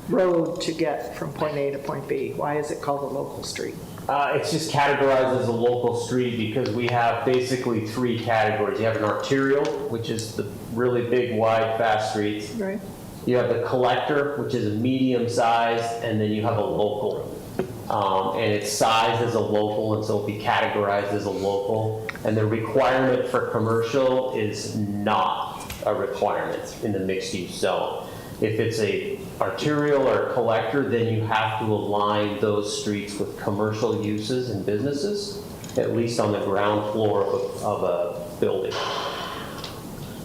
road to get from point A to point B? Why is it called a local street? It's just categorized as a local street because we have basically 3 categories. You have an arterial, which is the really big, wide, fast streets. Right. You have the collector, which is a medium size, and then you have a local. And it's sized as a local, and so it'll be categorized as a local. And the requirement for commercial is not a requirement in the mixed-use zone. If it's a arterial or collector, then you have to align those streets with commercial uses and businesses, at least on the ground floor of a building.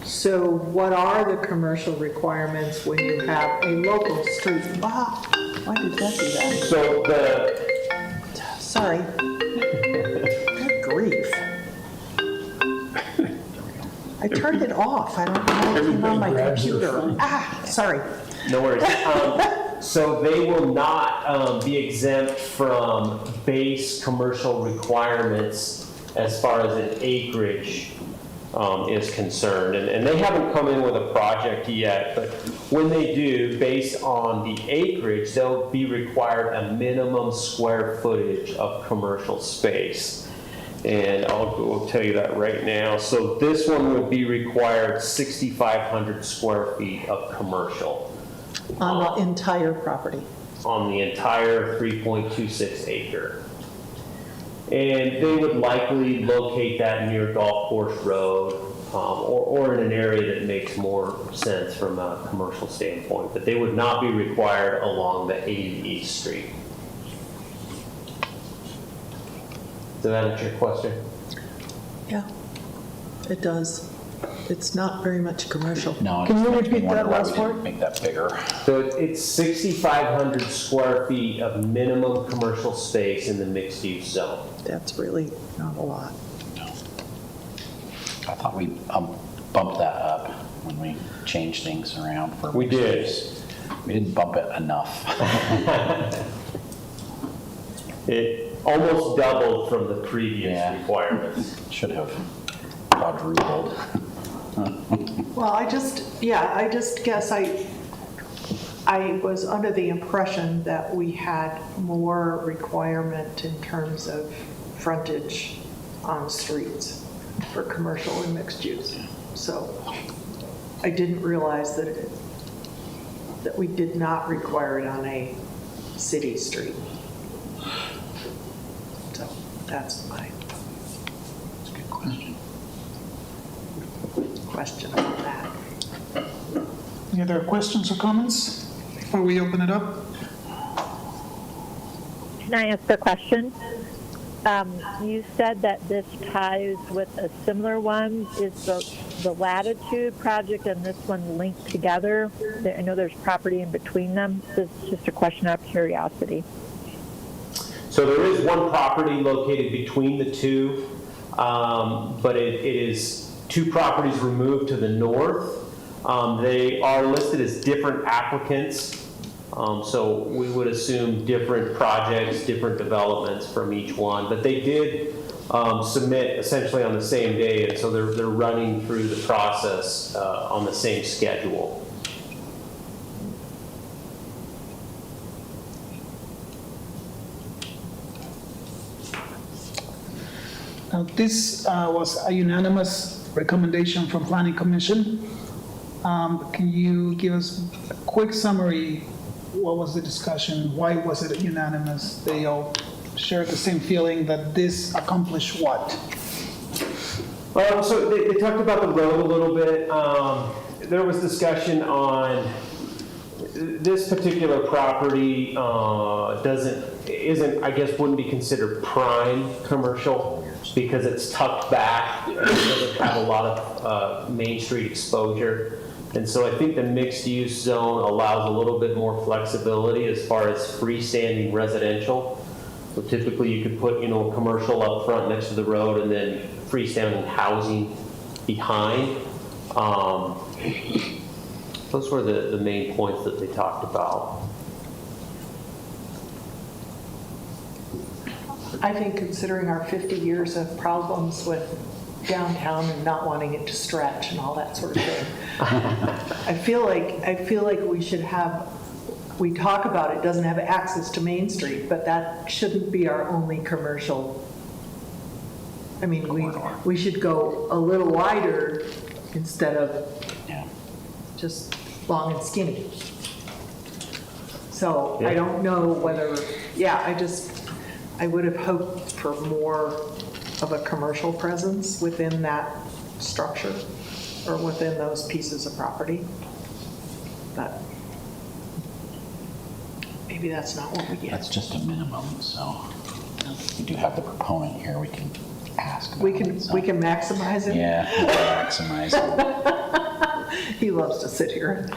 So what are the commercial requirements when you have a local street? Wow, why did that do that? So Sorry. Good grief. I turned it off. I don't know how it came on my computer. Sorry. No worries. So they will not be exempt from base commercial requirements as far as an acreage is concerned. And they haven't come in with a project yet, but when they do, based on the acreage, they'll be required a minimum square footage of commercial space. And I'll tell you that right now. So this one would be required 6,500 square feet of commercial. On the entire property? On the entire 3.26 acre. And they would likely locate that near Golf Course Road or in an area that makes more sense from a commercial standpoint. But they would not be required along the 80 East Street. Does that answer your question? Yeah, it does. It's not very much commercial. No, Can you makes me repeat wonder that why last we didn't part? make that bigger. So it's 6,500 square feet of minimum commercial space in the mixed-use zone. That's really not a lot. I thought we bumped that up when we changed things around for. We did. mixed-use. We didn't bump it enough. It almost doubled from the previous requirements. Should have quadrupled. Well, I just guess I was under the impression that we had more requirement in terms of frontage on streets for commercial and mixed use. So I didn't realize that we did not require it on a city street. So that's my question on that. Any other questions or comments before we open it up? Can I ask a question? You said that this ties with a similar one. Is the Latitude project and this one linked together? I know there's property in between them. This is just a question out of curiosity. So there is one property located between the two, but it is 2 properties removed to the north. They are listed as different applicants, so we would assume different projects, different developments from each one. But they did submit essentially on the same day, and so they're running through the process on the same schedule. Now, this was a unanimous recommendation from Planning Commission. Can you give us a quick summary? What was the discussion? Why was it unanimous? They all shared the same feeling that this accomplished what? So they talked about the road a little bit. There was discussion on this particular property isn't, I guess, wouldn't be considered prime commercial because it's tucked back and it doesn't have a lot of Main Street exposure. And so I think the mixed-use zone allows a little bit more flexibility as far as freestanding residential. So typically you could put, commercial up front next to the road and then freestanding housing behind. Those were the main points that they talked about. I think considering our 50 years of problems with downtown and not wanting it to stretch and all that sort of thing, I feel like we should have we talk about it doesn't have access to Main Street, but that shouldn't be our only commercial. I mean, we should go a little wider instead of just long and skinny. So I don't know whether, I would have hoped for more of a commercial presence within that structure or within those pieces of property. But maybe that's not what we get. That's just a minimum, so we do have the proponent here, we can ask about We can maximize it. Yeah, we can maximize it. He loves to sit here.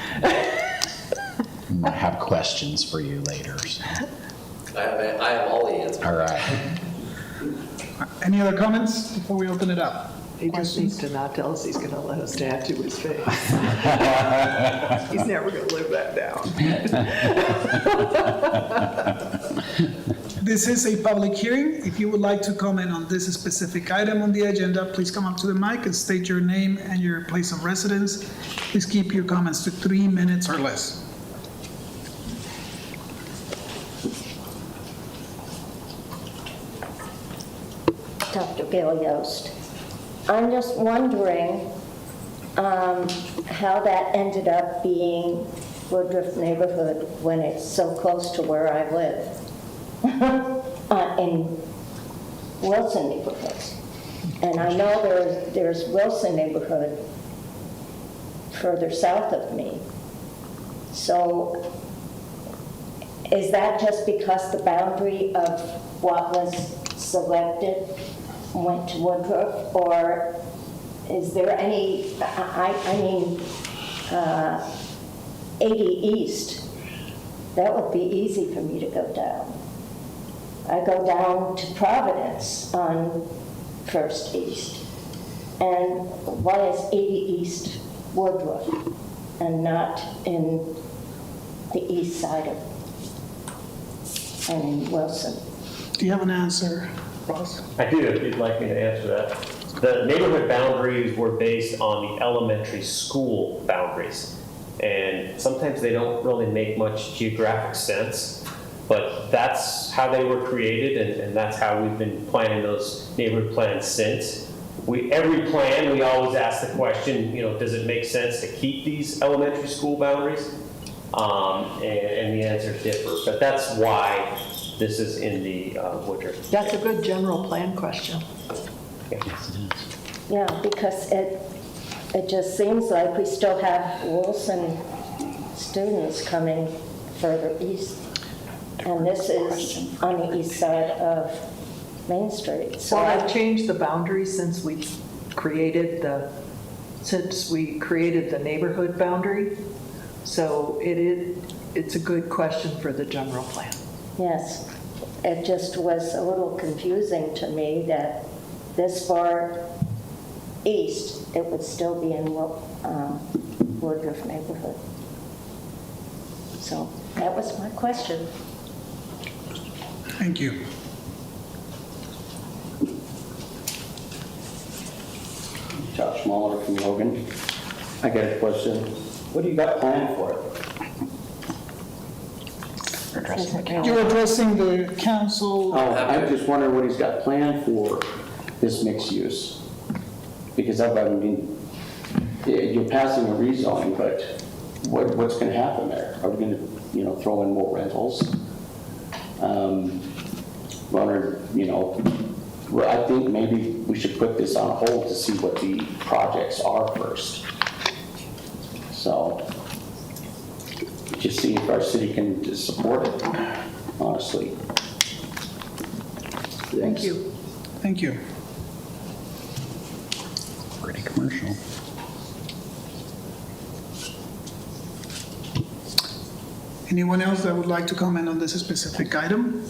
We might have questions for you later, so. I have all the answers. All right. Any other comments before we open it up? He just needs to not tell us he's going to let us tattoo his face. He's never going to live that down. This is a public hearing. If you would like to comment on this specific item on the agenda, please come up to the mic and state your name and your place of residence. Please keep your comments to 3 minutes or less. Dr. Gail Yost. I'm just wondering how that ended up being Woodruff neighborhood when it's so close to where I live in Wilson neighborhood. And I know there's Wilson neighborhood further south of me. So is that just because the boundary of what was selected went to Woodruff, or is there any, 80 East, that would be easy for me to go down. I go down to Providence on First East. And why is 80 East Woodruff and not in the east side of, and in Wilson? Do you have an answer, Ross? I do, if you'd like me to answer that. The neighborhood boundaries were based on the elementary school boundaries. And sometimes they don't really make much geographic sense, but that's how they were created, and that's how we've been planning those neighborhood plans since. Every plan, we always ask the question, does it make sense to keep these elementary school boundaries? And the answers differ, but that's why this is in the Woodruff. That's a good general plan question. Yeah, because it just seems like we still have Wilson students coming further east. And this is on the east side of Main Street. So Well, I've changed the boundaries since we created the neighborhood boundary. So it's a good question for the general plan. Yes, it just was a little confusing to me that this far east, it would still be in Woodruff neighborhood. So that was my question. Thank you. Josh Muller from Logan. I got a question. What do you got planned for it? You're addressing the council. Oh, I'm just wondering what he's got planned for this mixed use. Because you're passing a rezoning, but what's going to happen there? Are we going to, throw in more rentals? I think maybe we should put this on hold to see what the projects are first. So, just see if our city can just support it, honestly. Thank you. Thank you. Pretty commercial. Anyone else that would like to comment on this specific item?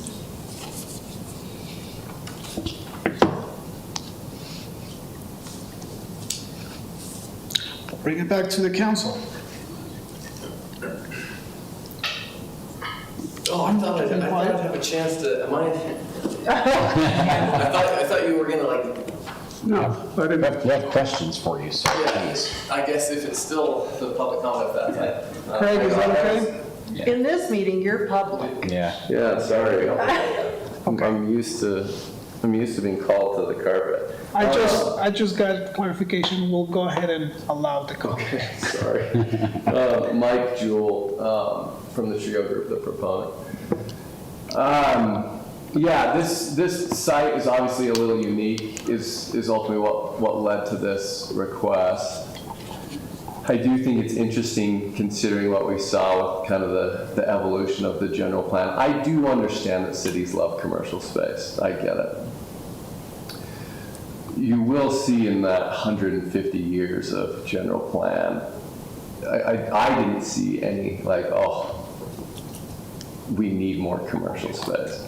Bring it back to the council. Oh, I thought I'd have a chance to, I thought you were gonna No, but We have questions for you, sir. Please. I guess if it's still the public comment, that's it. Craig, is that okay? In this meeting, you're public. Yeah. Yeah, sorry. I'm used to being called to the carpet. I just got clarification. We'll go ahead and allow the call. Okay, sorry. Mike Jewell, from the Trio Group, the proponent. Yeah, this site is obviously a little unique, is ultimately what led to this request. I do think it's interesting considering what we saw with kind of the evolution of the general plan. I do understand that cities love commercial space. I get it. You will see in that 150 years of general plan, I didn't see any like, oh, we need more commercial space.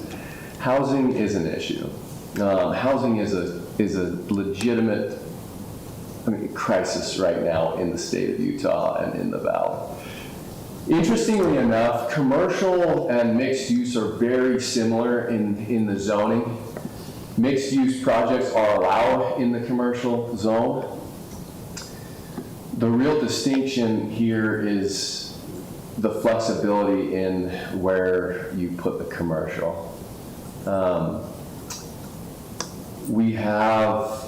Housing is an issue. Housing is a legitimate crisis right now in the state of Utah and in the Valley. Interestingly enough, commercial and mixed use are very similar in the zoning. Mixed use projects are allowed in the commercial zone. The real distinction here is the flexibility in where you put the commercial. We have,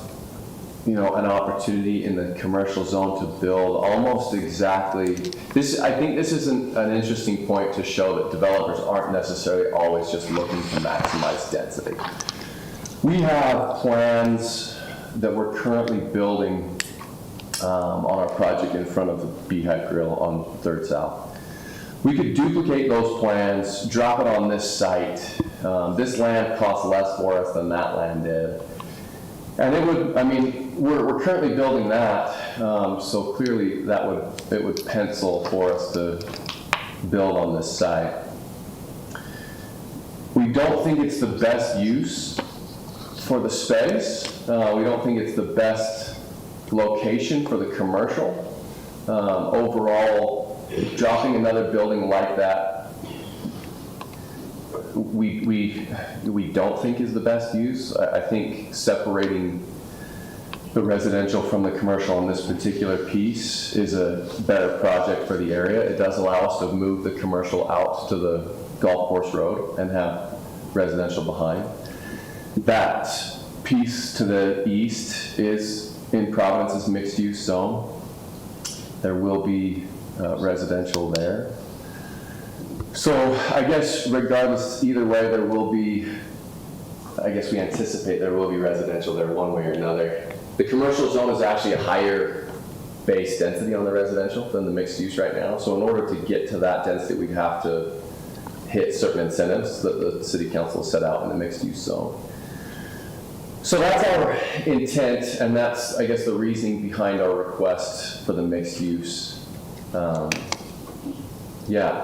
an opportunity in the commercial zone to build almost exactly this. I think this is an interesting point to show that developers aren't necessarily always just looking to maximize density. We have plans that we're currently building on our project in front of the Beehive Grill on 3rd South. We could duplicate those plans, drop it on this site. This land costs less for us than that land did. And it would, we're currently building that, so clearly it would pencil for us to build on this site. We don't think it's the best use for the space. We don't think it's the best location for the commercial. Overall, dropping another building like that, we don't think is the best use. I think separating the residential from the commercial on this particular piece is a better project for the area. It does allow us to move the commercial out to the golf course road and have residential behind. That piece to the east is in Providence's mixed-use zone. There will be residential there. So I guess regardless, either way, there will be, we anticipate there will be residential there one way or another. The commercial zone is actually a higher base density on the residential than the mixed use right now. So in order to get to that density, we have to hit certain incentives that the city council set out in the mixed use zone. So that's our intent, and that's, I guess, the reasoning behind our request for the mixed use.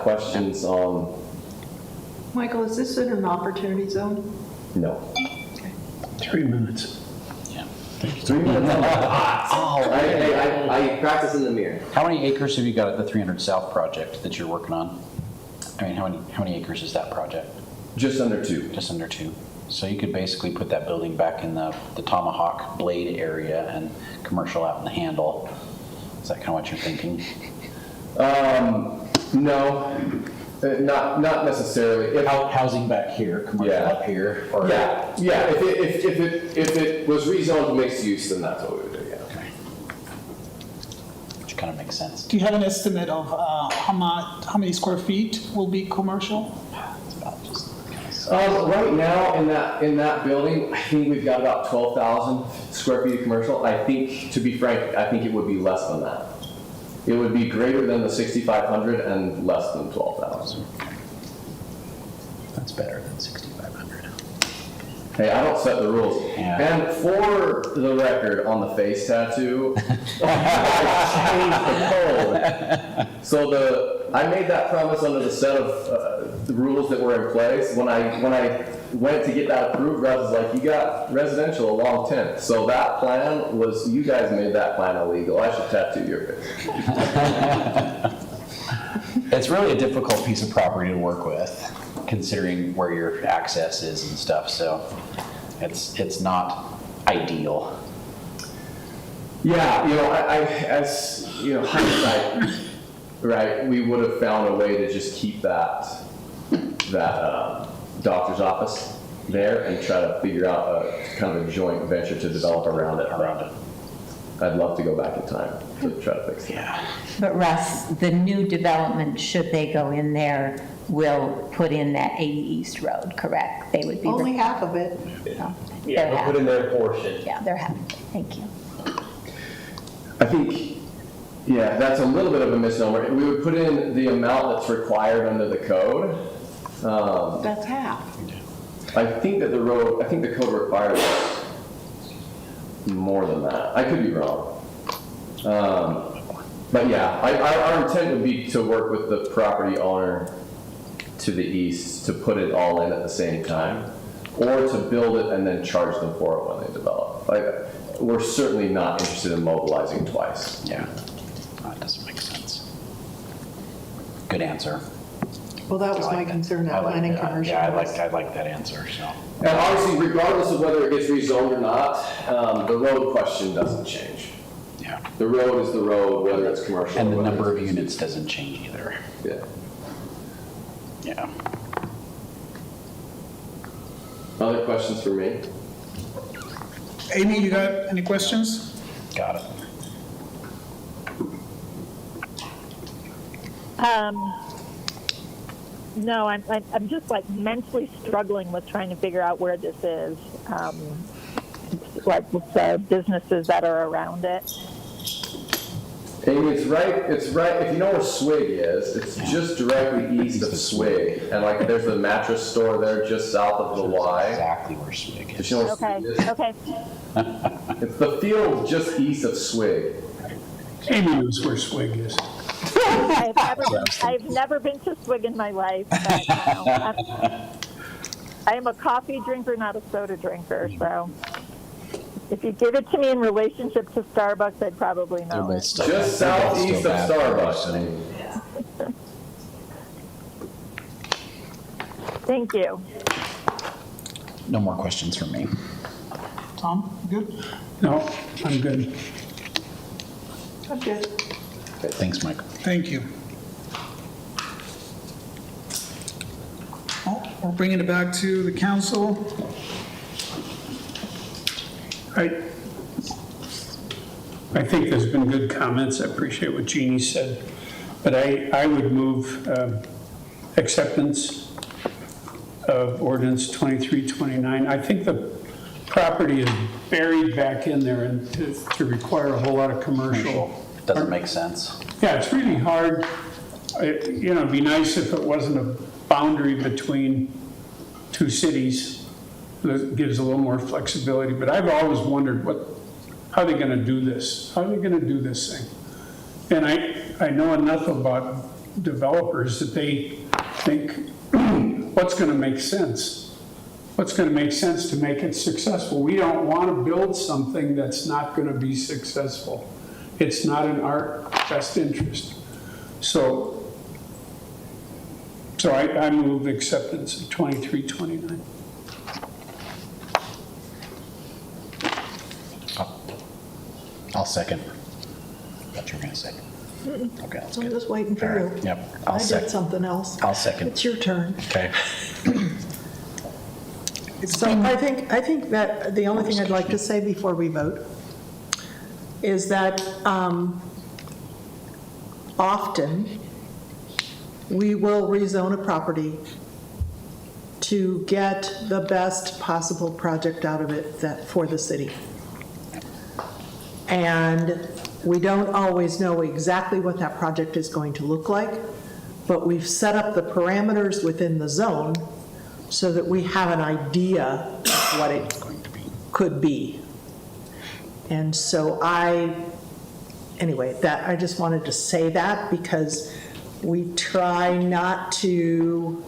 Questions on? Michael, is this in an opportunity zone? No. 3 minutes. Yeah. 3 minutes on the hot. I practice in the mirror. How many acres have you got at the 300 South project that you're working on? How many acres is that project? Just under 2. Just under 2. So you could basically put that building back in the tomahawk blade area and commercial out in the handle. Is that kind of what you're thinking? No, not necessarily. Housing back here, commercial up here. Or If it was rezoned to mixed use, then that's what we would do. Yeah. Okay. Which kind of makes sense. Do you have an estimate of how many square feet will be commercial? Right now in that building, I think we've got about 12,000 square feet of commercial. I think, to be frank, I think it would be less than that. It would be greater than the 6,500 and less than 12,000. That's better than 6,500. Hey, I don't set the rules. Yeah. And for the record, on the face tattoo, I changed the code. So I made that promise under the set of the rules that were in place. When I went to get that approved, Russ was like, you got residential along 10th. So that plan was, you guys made that plan illegal. I should tattoo your face. It's really a difficult piece of property to work with, considering where your access is and stuff. So it's not ideal. Yeah, as hindsight, right, we would have found a way to just keep that doctor's office there and try to figure out a kind of a joint venture to develop around it. I'd love to go back in time to try to fix it. Yeah. But Russ, the new development, should they go in there, will put in that 80 East Road, correct? They would be. Only half of it. Yeah, they'll put in their portion. Yeah, they're happy. Thank you. I think, yeah, that's a little bit of a misnomer. We would put in the amount that's required under the code. That's half. I think that the code requires more than that. I could be wrong. But yeah, our intent would be to work with the property owner to the east to put it all in at the same time, or to build it and then charge them for it when they develop. We're certainly not interested in mobilizing twice. Yeah, that doesn't make sense. Good answer. Well, that was my concern at planning commercial. Yeah, I like that answer, so. And obviously, regardless of whether it gets rezoned or not, the road question doesn't change. Yeah. The road is the road, whether it's commercial. And the or number whether of units doesn't change either. Yeah. Yeah. Other questions for me? Amy, you got any questions? Got it. No, I'm just like mentally struggling with trying to figure out where this is, like with the businesses that are around it. Amy, it's right, if you know where Swig is, it's just directly east of Swig. And like there's the mattress store there just south of the Y. Exactly where Swig is. You know where Swig is? Okay. It's the field just east of Swig. Amy knows where Swig is. I've never been to Swig in my life. But, I am a coffee drinker, not a soda drinker. So if you give it to me in relationship to Starbucks, I'd probably know. Just southeast of Starbucks. Thank you. No more questions from me. Tom, good? No, I'm good. I'm good. Thanks, Mike. Thank you. Well, we're bringing it back to the council. I think there's been good comments. I appreciate what Jeannie said. But I would move acceptance of ordinance 2329. I think the property is buried back in there and to require a whole lot of commercial. Doesn't make sense. Yeah, it's really hard. It'd be nice if it wasn't a boundary between two cities. That gives a little more flexibility. But I've always wondered how are they going to do this? How are they going to do this thing? And I know enough about developers that they think, what's going to make sense? What's going to make sense to make it successful? We don't want to build something that's not going to be successful. It's not in our best interest. So I move acceptance of 2329. I'll second. What you were going to say. Okay, that's I'm good. just waiting for All you. right, Yep. I did something else. I'll second. It's your turn. Okay. So I think that the only thing I'd like to say before we vote is that often we will rezone a property to get the best possible project out of it for the city. And we don't always know exactly what that project is going to look like, but we've set up the parameters within the zone so that we have an idea of what it could be. And so I just wanted to say that because we try not to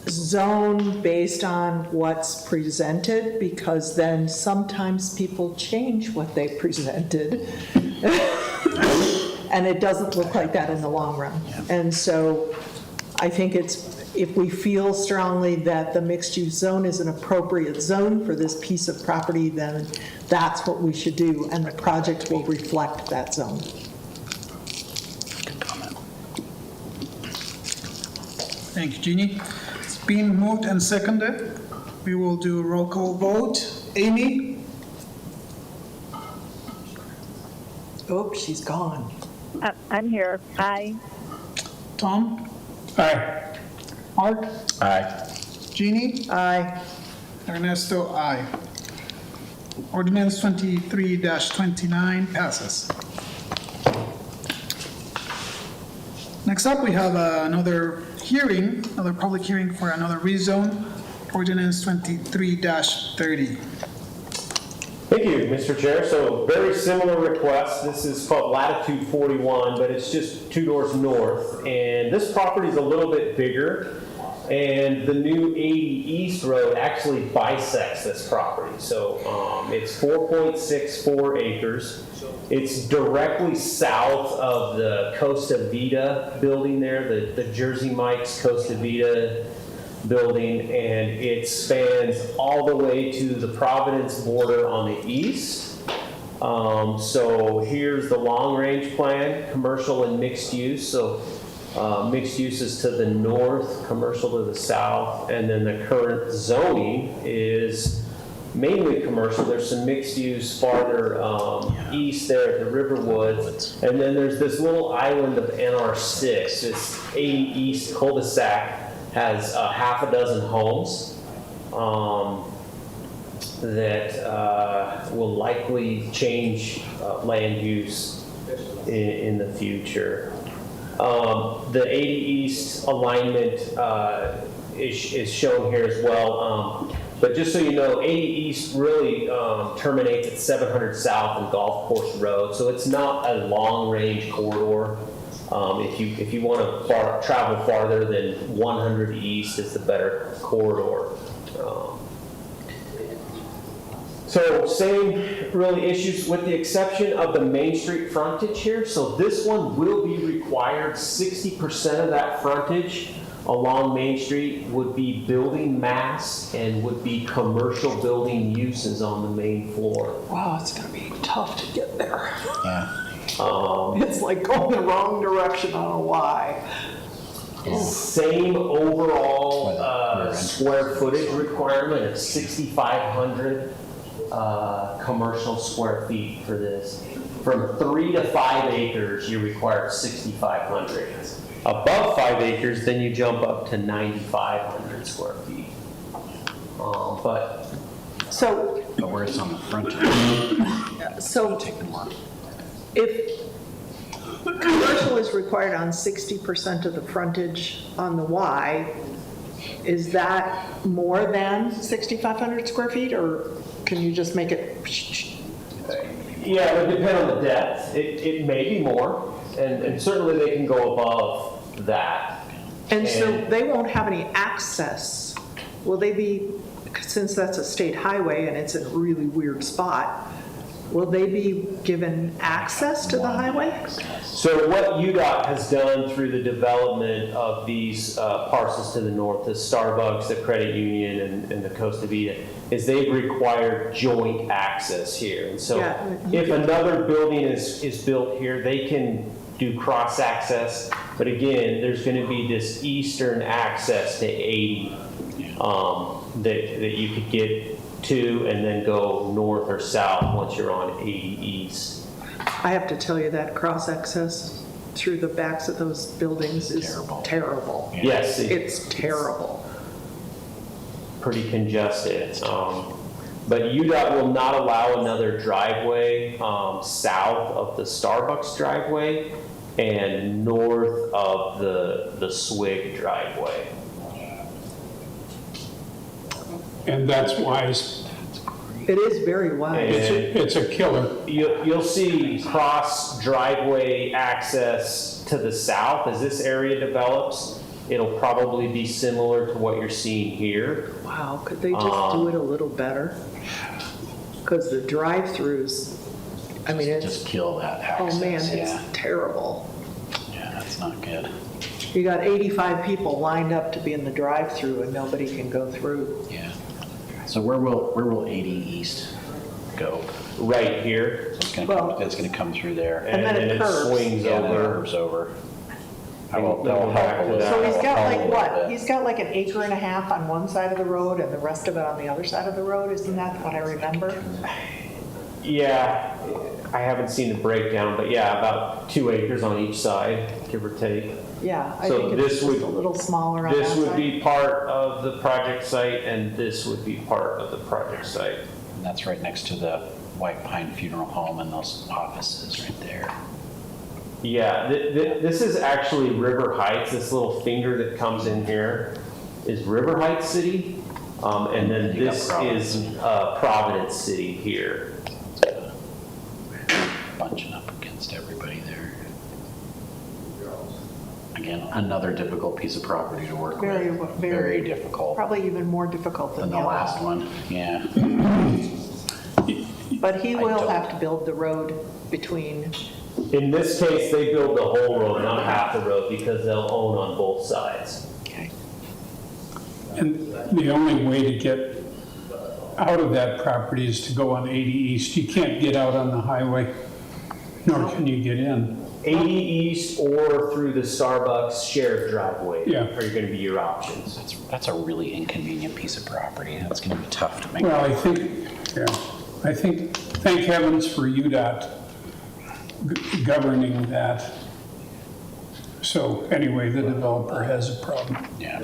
zone based on what's presented, because then sometimes people change what they presented. And it doesn't look like that in the long run. And so I think if we feel strongly that the mixed-use zone is an appropriate zone for this piece of property, then that's what we should do, and the project will reflect that zone. Thank you, Jeannie. It's been moved and seconded. We will do a roll call vote. Amy? Oh, she's gone. I'm here. Aye. Tom? Aye. Mark? Aye. Jeannie? Aye. Ernesto, aye. Ordinance 23-29 passes. Next up, we have another public hearing for another rezone, ordinance 23-30. Thank you, Mr. Chair. So very similar request. This is called Latitude 41, but it's just 2 doors north. And this property is a little bit bigger. And the new 80 East Road actually bisects this property. So it's 4.64 acres. It's directly south of the Costa Vida building there, the Jersey Mike's Costa Vida building, and it spans all the way to the Providence border on the east. So here's the long-range plan, commercial and mixed use. So mixed use is to the north, commercial to the south, and then the current zoning is mainly commercial. There's some mixed use farther east there at the Riverwoods, and then there's this little island of NR6. This 80 East cul-de-sac has half a dozen homes that will likely change land use in the future. The 80 East alignment is shown here as well. But just so you know, 80 East really terminates at 700 South and Golf Course Road, so it's not a long-range corridor. If you want to travel farther than 100 East is the better corridor. So same really issues with the exception of the Main Street frontage here. So this one will be required. 60% of that frontage along Main Street would be building mass and would be commercial building uses on the main floor. Wow, it's gonna be tough to get there. Yeah. It's like going the wrong direction, I don't know why. Same overall square footage requirement of 6,500 commercial square feet for this. From 3 to 5 acres, you require 6,500. Above 5 acres, then you jump up to 9,500 square feet. But where it's on the front. So if commercial is required on 60% of the frontage on the Y, is that more than 6,500 square feet, or can you just make it? yeah, it would depend on the depth. It may be more, and certainly they can go above that. And so they won't have any access. Will they be, since that's a state highway and it's in a really weird spot, will they be given access to the highway? So what UDOT has done through the development of these parcels to the north, the Starbucks, the Credit Union, and the Costa Vida, is they've required joint access here. And so if another building is built here, they can do cross-access. But again, there's going to be this eastern access to 80 that you could get to and then go north or south once you're on 80 East. I have to tell you that cross-access through the backs of those buildings is terrible. Yes. It's terrible. Pretty congested. But UDOT will not allow another driveway south of the Starbucks driveway and north of the Swig driveway. And that's wise. It is very wide. It's a killer. You'll see cross driveway access to the south as this area develops. It'll probably be similar to what you're seeing here. Wow, could they just do it a little better? Because the drive-throughs, I mean, it's Just kill that access. oh man, yeah. it's terrible. Yeah, that's not good. You got 85 people lined up to be in the drive-through and nobody can go through. Yeah. So where will 80 East go? Right here. So it's gonna come through there. And then it curves. swings Yeah, then it over. curves over. will go back to that. So he's got like Help a little what? bit. He's got like 1.5 acres on one side of the road and the rest of it on the other side of the road? Isn't that what I remember? Yeah, I haven't seen the breakdown, but yeah, about 2 acres on each side, give or take. Yeah, I So think it's this just would- a little smaller on that This would side. be part of the project site, and this would be part of the project site. And that's right next to the White Pine Funeral Home and those offices right there. Yeah, this is actually River Heights. This little finger that comes in here is River Heights City. And then You got this Providence. is Providence City here. Bunching up against everybody there. Again, another difficult piece of property to work Very, with. very difficult Probably even more difficult than than the the last other. one, yeah. But he I will don't- have to build the road between, In this case, they build the whole road, not half the road, because they'll own on both sides. And the only way to get out of that property is to go on 80 East. You can't get out on the highway, nor can you get in. 80 East or through the Starbucks shared driveway Yeah. are going to be your options. That's a really inconvenient piece of property. That's gonna be tough to make. Well, I think, thank heavens for UDOT governing that. So anyway, the developer has a problem. Yeah.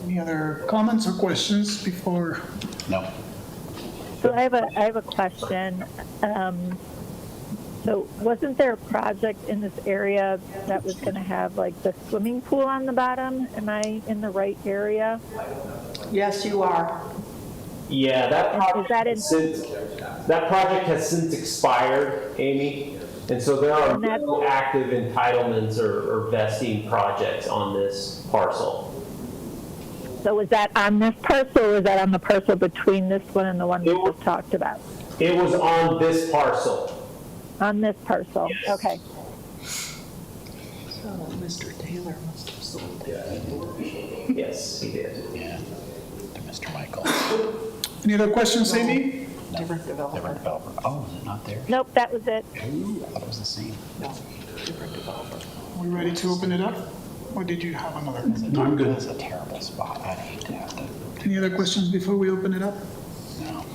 Any other comments or questions before? No. So I have a question. So wasn't there a project in this area that was going to have like the swimming pool on the bottom? Am I in the right area? yes, you are. Yeah, that Is that in? that project has since expired, Amy, and so there are And that's- no active entitlements or vesting projects on this parcel. So is that on this parcel, or is that on the parcel between this one and the one we just talked about? It was on this parcel. On this parcel? Yes. Okay. So Mr. Taylor must have sold it. Yes, he did. Yeah, to Mr. Michael. Any other questions, Amy? Different developer. Different developer. Oh, is it not there? Nope, that was it. Ooh, I thought it was the same. No, different developer. Are we ready to open it up? Or did you have another? No, I'm good. That's a terrible spot. I'd hate to have to, Any other questions before we open it up? no.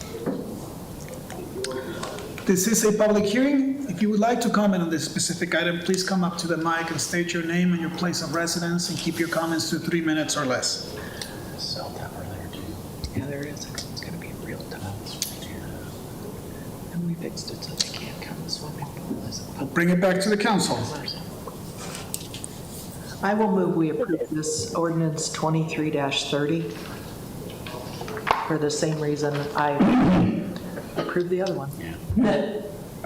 This is a public hearing. If you would like to comment on this specific item, please come up to the mic and state your name and your place of residence, and keep your comments to 3 minutes or less. Cell tower there too. Yeah, there is. It's gonna be real tough. And we fixed it so they can't come swimming pool as a public. Bring it back to the council. I will move we approve this ordinance 23-30 for the same reason I approved the other one.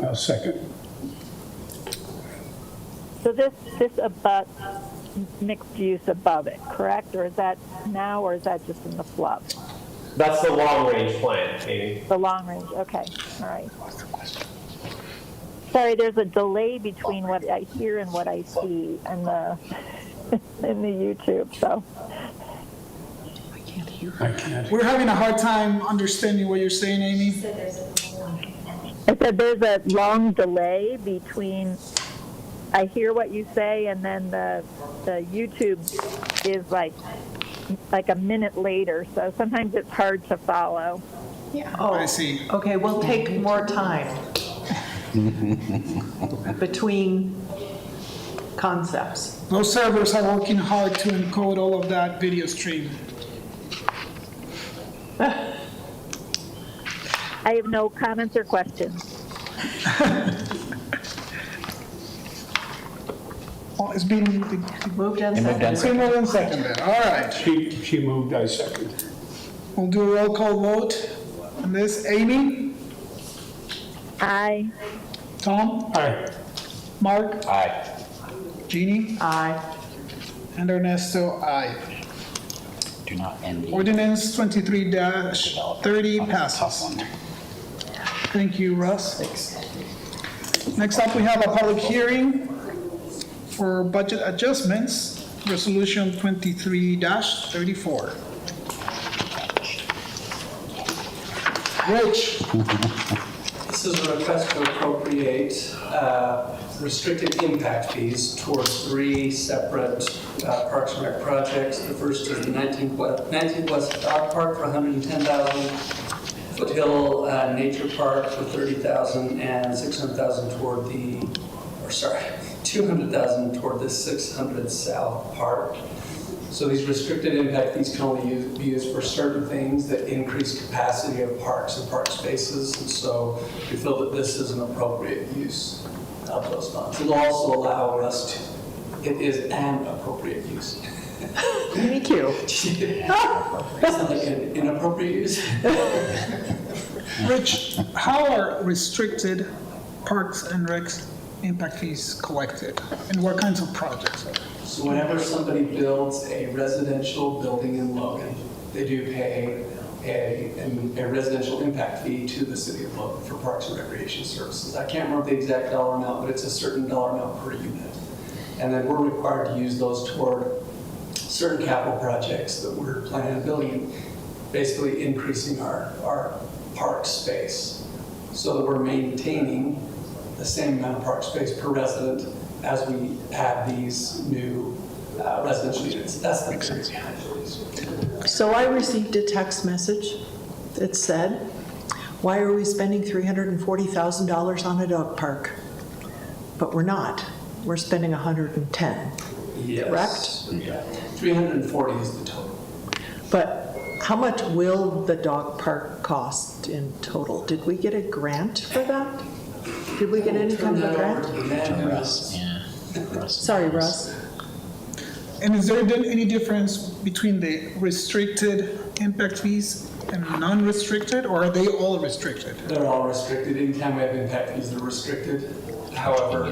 I'll second. So this abuts mixed use above it, correct? Or is that now, or is that just in the flub? That's the long-range plan, Amy. The long range, okay, all right. Sorry, there's a delay between what I hear and what I see in the, in the YouTube, so. I can't hear. I can't. We're having a hard time understanding what you're saying, Amy. I said there's a long delay between, I hear what you say, and then the YouTube is like a minute later, so sometimes it's hard to follow. Oh, I see. okay, we'll take more time between concepts. Those servers are working hard to encode all of that video stream. I have no comments or questions. Oh, it's been Moved and Moved and seconded. It's been more than seconded. All right. She moved, I second. We'll do a roll call vote on this. Amy? Aye. Tom? Aye. Mark? Aye. Jeannie? Aye. And Ernesto, aye. Do not envy. Ordinance 23-30 passes. Thank you, Russ. Next up, we have a public hearing for budget adjustments, Resolution 23-34. Rich? This is a request to appropriate restricted impact fees towards 3 separate Parks and Rec projects. The first is the 19th West Dog Park for $110,000, Foothill Nature Park for $30,000, and $200,000 toward the 600 South Park. So these restricted impact fees can only be used for certain things that increase capacity of parks and park spaces. And so we feel that this is an appropriate use of those funds. It'll also allow us to, it is an appropriate use. Thank you. It's not like an inappropriate use. Rich, how are restricted Parks and Recs impact fees collected? And what kinds of projects are there? So whenever somebody builds a residential building in Logan, they do pay a residential impact fee to the city of Logan for parks and recreation services. I can't remember the exact dollar amount, but it's a certain dollar amount per unit. And then we're required to use those toward certain capital projects that we're planning on building, basically increasing our park space so that we're maintaining the same amount of park space per resident as we add these new residential units. That's the sense. So I received a text message that said, why are we spending $340,000 on a dog park? But we're not. We're spending 110, yes. Correct? Yeah. 340 is the total. But how much will the dog park cost in total? Did we get a grant for that? Did we get any kind of a grant? Sorry, Russ. And is there any difference between the restricted impact fees and non-restricted, or are they all restricted? They're all restricted. Anytime we have impact fees, they're restricted. However,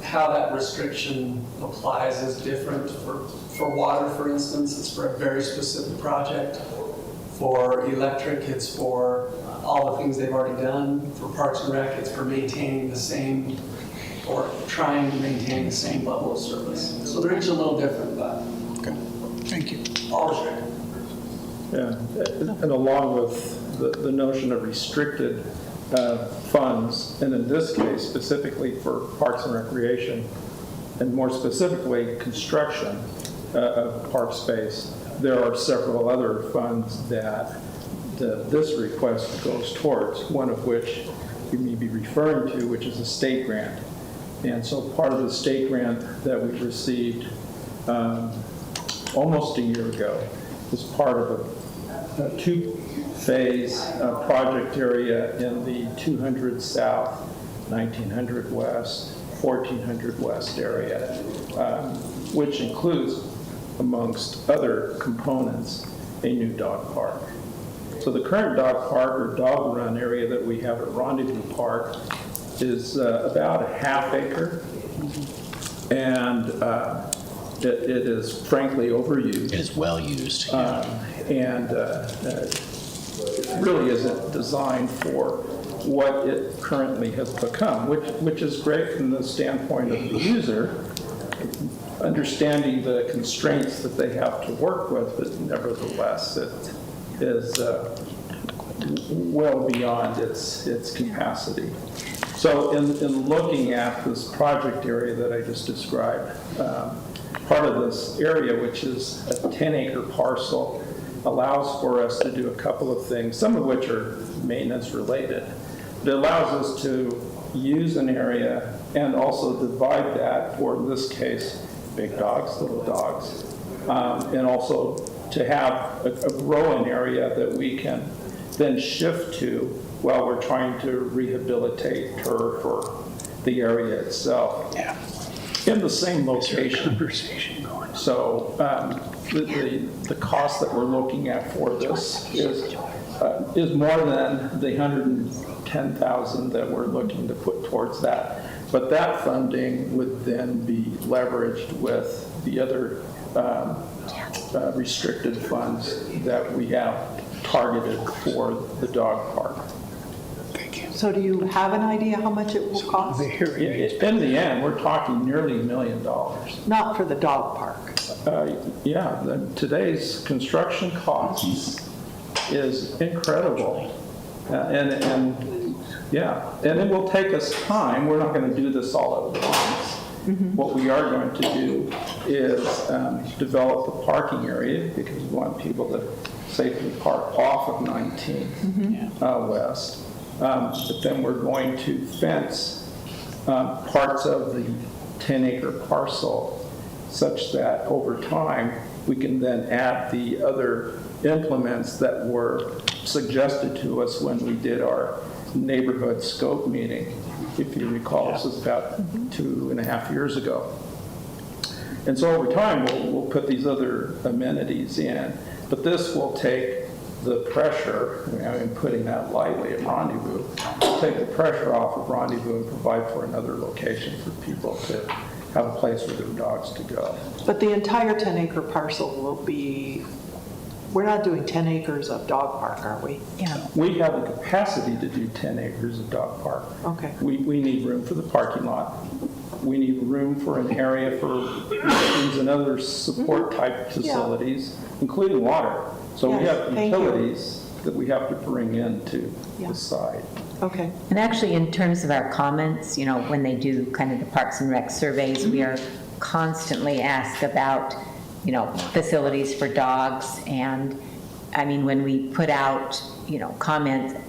how that restriction applies is different. For water, for instance, it's for a very specific project. For electric, it's for all the things they've already done. For Parks and Rec, it's for maintaining the same, or trying to maintain the same level of service. So they're each a little different, but okay. Thank you. All restricted. Yeah, and along with the notion of restricted funds, and in this case specifically for Parks and Recreation, and more specifically construction of park space, there are several other funds that this request goes towards, one of which you may be referring to, which is a state grant. And so part of the state grant that we received almost a year ago is part of a two-phase project area in the 200 South, 1900 West, 1400 West area, which includes, amongst other components, a new dog park. So the current dog park or dog run area that we have at Rendezvous Park is about a half acre, and it is frankly overused. It is well used. And really isn't designed for what it currently has become, which is great from the standpoint of the user, understanding the constraints that they have to work with, but nevertheless it is well beyond its capacity. So in looking at this project area that I just described, part of this area, which is a 10-acre parcel, allows for us to do a couple of things, some of which are maintenance related. It allows us to use an area and also divide that for, in this case, big dogs, little dogs, and also to have a growing area that we can then shift to while we're trying to rehabilitate turf or the area itself. Yeah. In the same location. So the cost that we're looking at for this is more than the $110,000 that we're looking to put towards that. But that funding would then be leveraged with the other restricted funds that we have targeted for the dog park. So do you have an idea how much it will cost? In the end, we're talking nearly $1 million. Not for the dog park. Yeah, today's construction costs is incredible. And Yeah, and it will take us time. We're not going to do this all at once. What we are going to do is develop the parking area because we want people to safely park off of 19 West. But then we're going to fence parts of the 10-acre parcel such that over time we can then add the other implements that were suggested to us when we did our neighborhood scope meeting. If you recall, this was about 2.5 years ago. And so over time, we'll put these other amenities in, but this will take the pressure, I'm putting that lightly at Rendezvous, take the pressure off of Rendezvous and provide for another location for people to have a place for their dogs to go. But the entire 10-acre parcel will be, we're not doing 10 acres of dog park, are we? Yeah. We have the capacity to do 10 acres of dog park. Okay. We need room for the parking lot. We need room for an area for machines and other support type facilities, including water. So we have utilities that we have to bring into the site. Okay. And actually, in terms of our comments, you know, when they do kind of the Parks and Rec surveys, we are constantly asked about, you know, facilities for dogs. And I mean, when we put out, you know,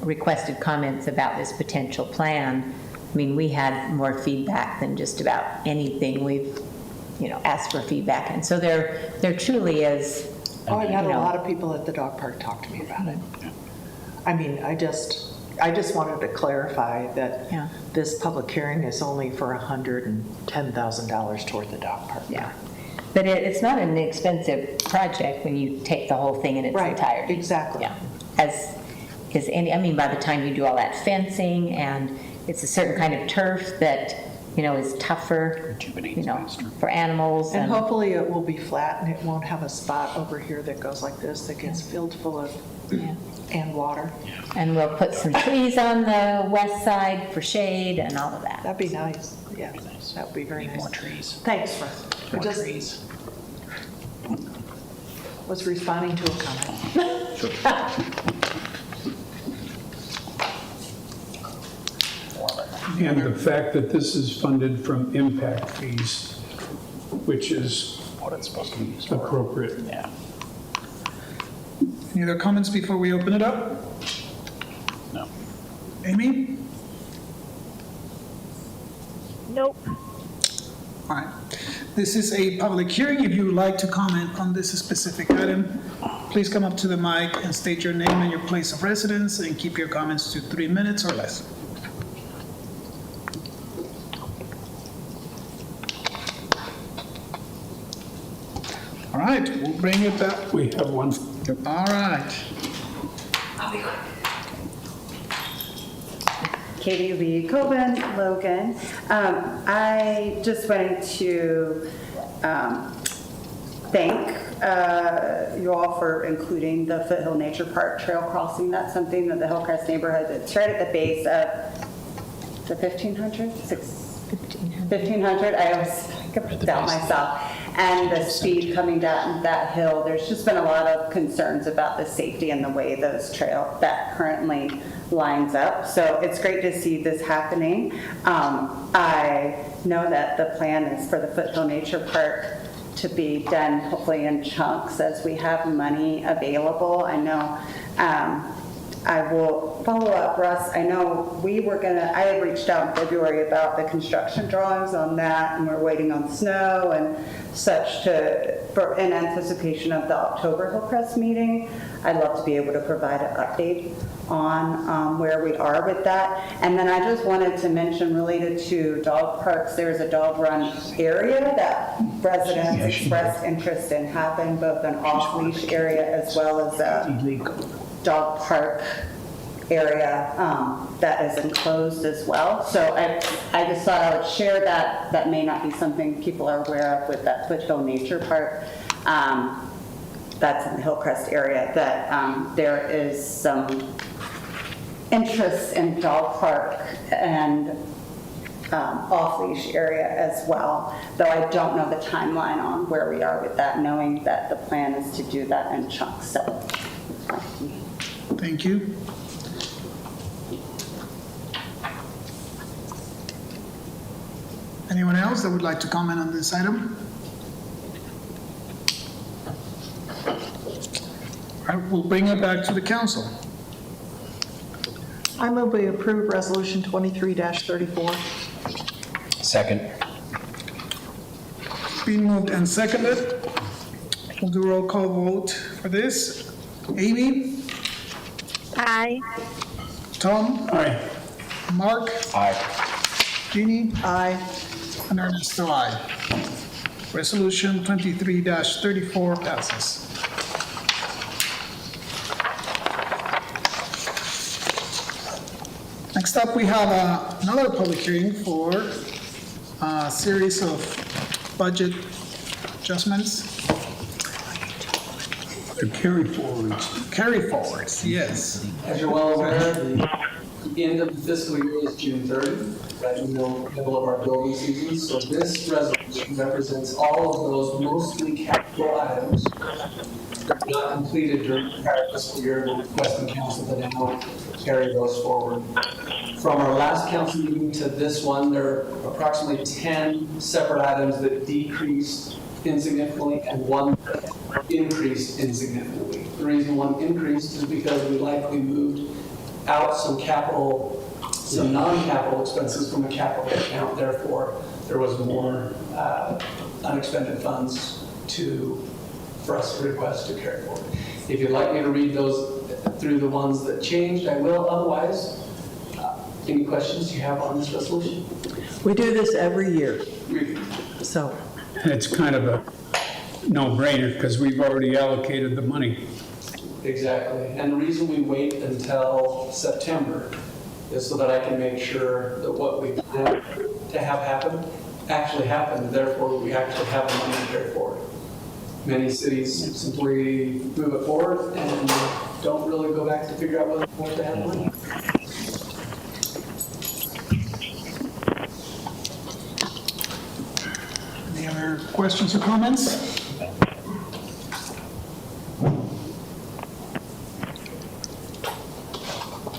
requested comments about this potential plan, I mean, we had more feedback than just about anything we've, you know, asked for feedback. And so there truly is. Oh, I've had a lot of people at the dog park talk to me about it. I mean, I just wanted to clarify that this public hearing is only for $110,000 toward the dog park. Yeah. But it's not an expensive project when you take the whole thing in its entirety. Exactly. Yeah. As is any, I mean, by the time you do all that fencing, and it's a certain kind of turf that, you know, is tougher, you know, for animals. And hopefully it will be flat and it won't have a spot over here that goes like this that gets filled full of and water. And we'll put some trees on the west side for shade and all of that. That'd be nice. Yeah, that would be very nice. More trees. Thanks, Fred. More trees. Was responding to a comment. And the fact that this is funded from impact fees, which is what it's supposed to be used for. Appropriate. Yeah. Any other comments before we open it up? No. Amy? Nope. All right. This is a public hearing. If you would like to comment on this specific item, please come up to the mic and state your name and your place of residence and keep your comments to 3 minutes or less. All right, we'll bring it back. We have one. All right. Katie Lee Coben, Logan. I just wanted to thank you all for including the Foothill Nature Park trail crossing. That's something that the Hillcrest neighborhood, it's right at the base of the 1500? 1500? I always doubt myself. And the speed coming down that hill, there's just been a lot of concerns about the safety and the way that currently lines up. So it's great to see this happening. I know that the plan is for the Foothill Nature Park to be done hopefully in chunks as we have money available. I know I will follow up, Russ. I know I had reached out in February about the construction drawings on that, and we're waiting on snow and such in anticipation of the October Hillcrest meeting. I'd love to be able to provide an update on where we are with that. And then I just wanted to mention related to dog parks, there's a dog run area that residents expressed interest in having, both an off-leash area as well as a dog park area that is enclosed as well. So I just thought I would share that. That may not be something people are aware of with that Foothill Nature Park. That's in the Hillcrest area, that there is some interest in dog park and off-leash area as well, though I don't know the timeline on where we are with that, knowing that the plan is to do that in chunks. So thank you. Anyone else that would like to comment on this item? All right, we'll bring it back to the council. I move we approve Resolution 23-34. Second. Been moved and seconded. We'll do a roll call vote for this. Amy? Aye. Tom? Aye. Mark? Aye. Jeannie? Aye. And Ernesto, aye. Resolution 23-34 passes. Next up, we have another public hearing for a series of budget adjustments. The carry forwards. Carry forwards, yes. As you're well aware, the end of the fiscal year is June 30th, right in the middle of our building season. So this resolution represents all of those mostly capital items that were not completed during the prior fiscal year, and requesting council to now carry those forward. From our last council meeting to this one, there are approximately 10 separate items that decreased insignificantly and one increased insignificantly. The reason one increased is because we likely moved out some non-capital expenses from a capital account. Therefore, there was more unexpended funds for us to request to carry forward. If you'd like me to read those through the ones that changed, I will. Otherwise, any questions you have on this resolution? We do this every year, so. It's kind of a no-brainer because we've already allocated the money. Exactly. And the reason we wait until September is so that I can make sure that what we plan to have happen actually happened. Therefore, we actually have the money to carry forward. Many cities simply move it forward and don't really go back to figure out whether they have money. Any other questions or comments?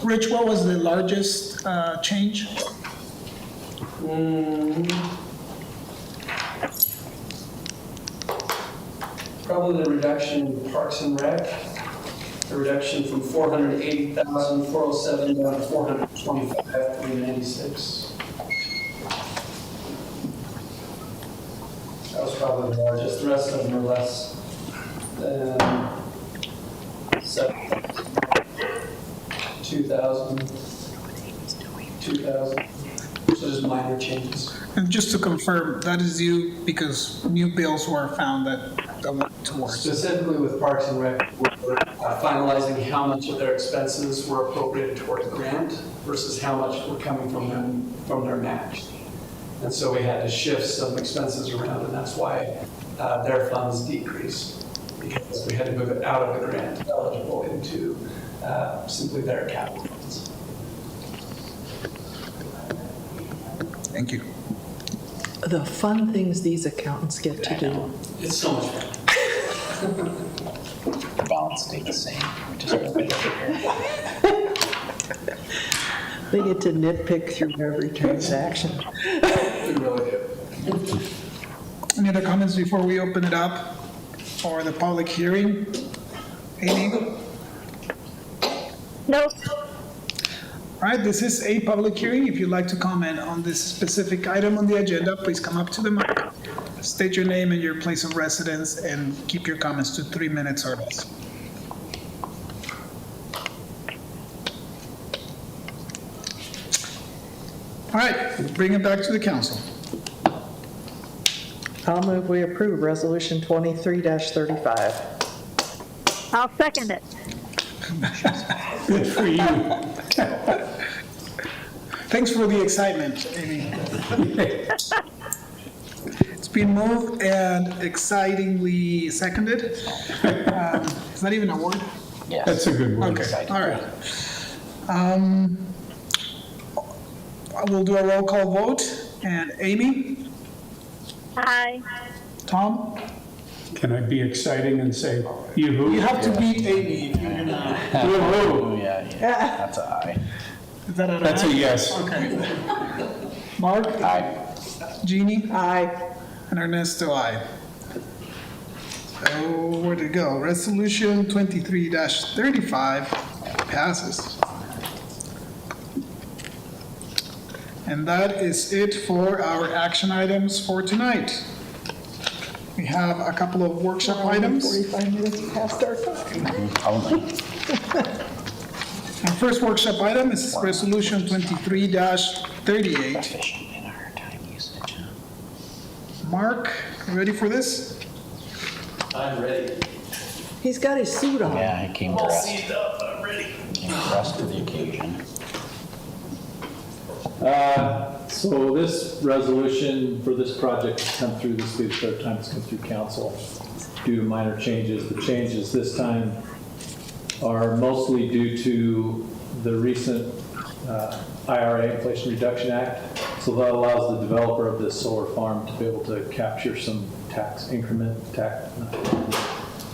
Rich, what was the largest change? Probably the reduction in Parks and Rec, a reduction from 480,407 down to 425,396. That was probably the largest. The rest of them are less than 2,000. So just minor changes. And just to confirm, that is due because new bills were found that went towards. Specifically with Parks and Rec, we're finalizing how much of their expenses were appropriated toward the grant versus how much were coming from them, from their match. And so we had to shift some expenses around, and that's why their funds decreased, because we had to move it out of the grant eligible into simply their capital funds. Thank you. The fun things these accountants get to do. It's so much fun. The balance stayed the same, which is really good. They get to nitpick through every transaction. We really do. Any other comments before we open it up for the public hearing? Amy? No. All right, this is a public hearing. If you'd like to comment on this specific item on the agenda, please come up to the mic. State your name and your place of residence and keep your comments to 3 minutes or less. All right, we'll bring it back to the council. I'll move we approve Resolution 23-35. I'll second it. Good for you. Thanks for the excitement, Amy. It's been moved and excitingly seconded. Is that even a word? Yes. That's a good one. Okay, all right. We'll do a roll call vote. And Amy? Aye. Tom? Can I be exciting and say, yoo-hoo? You have to beat Amy if you're gonna. Yoo-hoo. Yeah, that's an aye. Is that That's a yes. Okay. Mark? Aye. Jeannie? Aye. And Ernesto, aye. So, where'd it go? Resolution 23-35 passes. And that is it for our action items for tonight. We have a couple of workshop items. 45 minutes past our time. Our first workshop item is Resolution 23-38. Mark, you ready for this? I'm ready. He's got his suit on. Yeah, he came All dressed. seized up, I'm ready. Came dressed for the occasion. So this resolution for this project has come through, this will be the third time it's come through council due to minor changes. The changes this time are mostly due to the recent IRA, Inflation Reduction Act. So that allows the developer of this solar farm to be able to capture some tax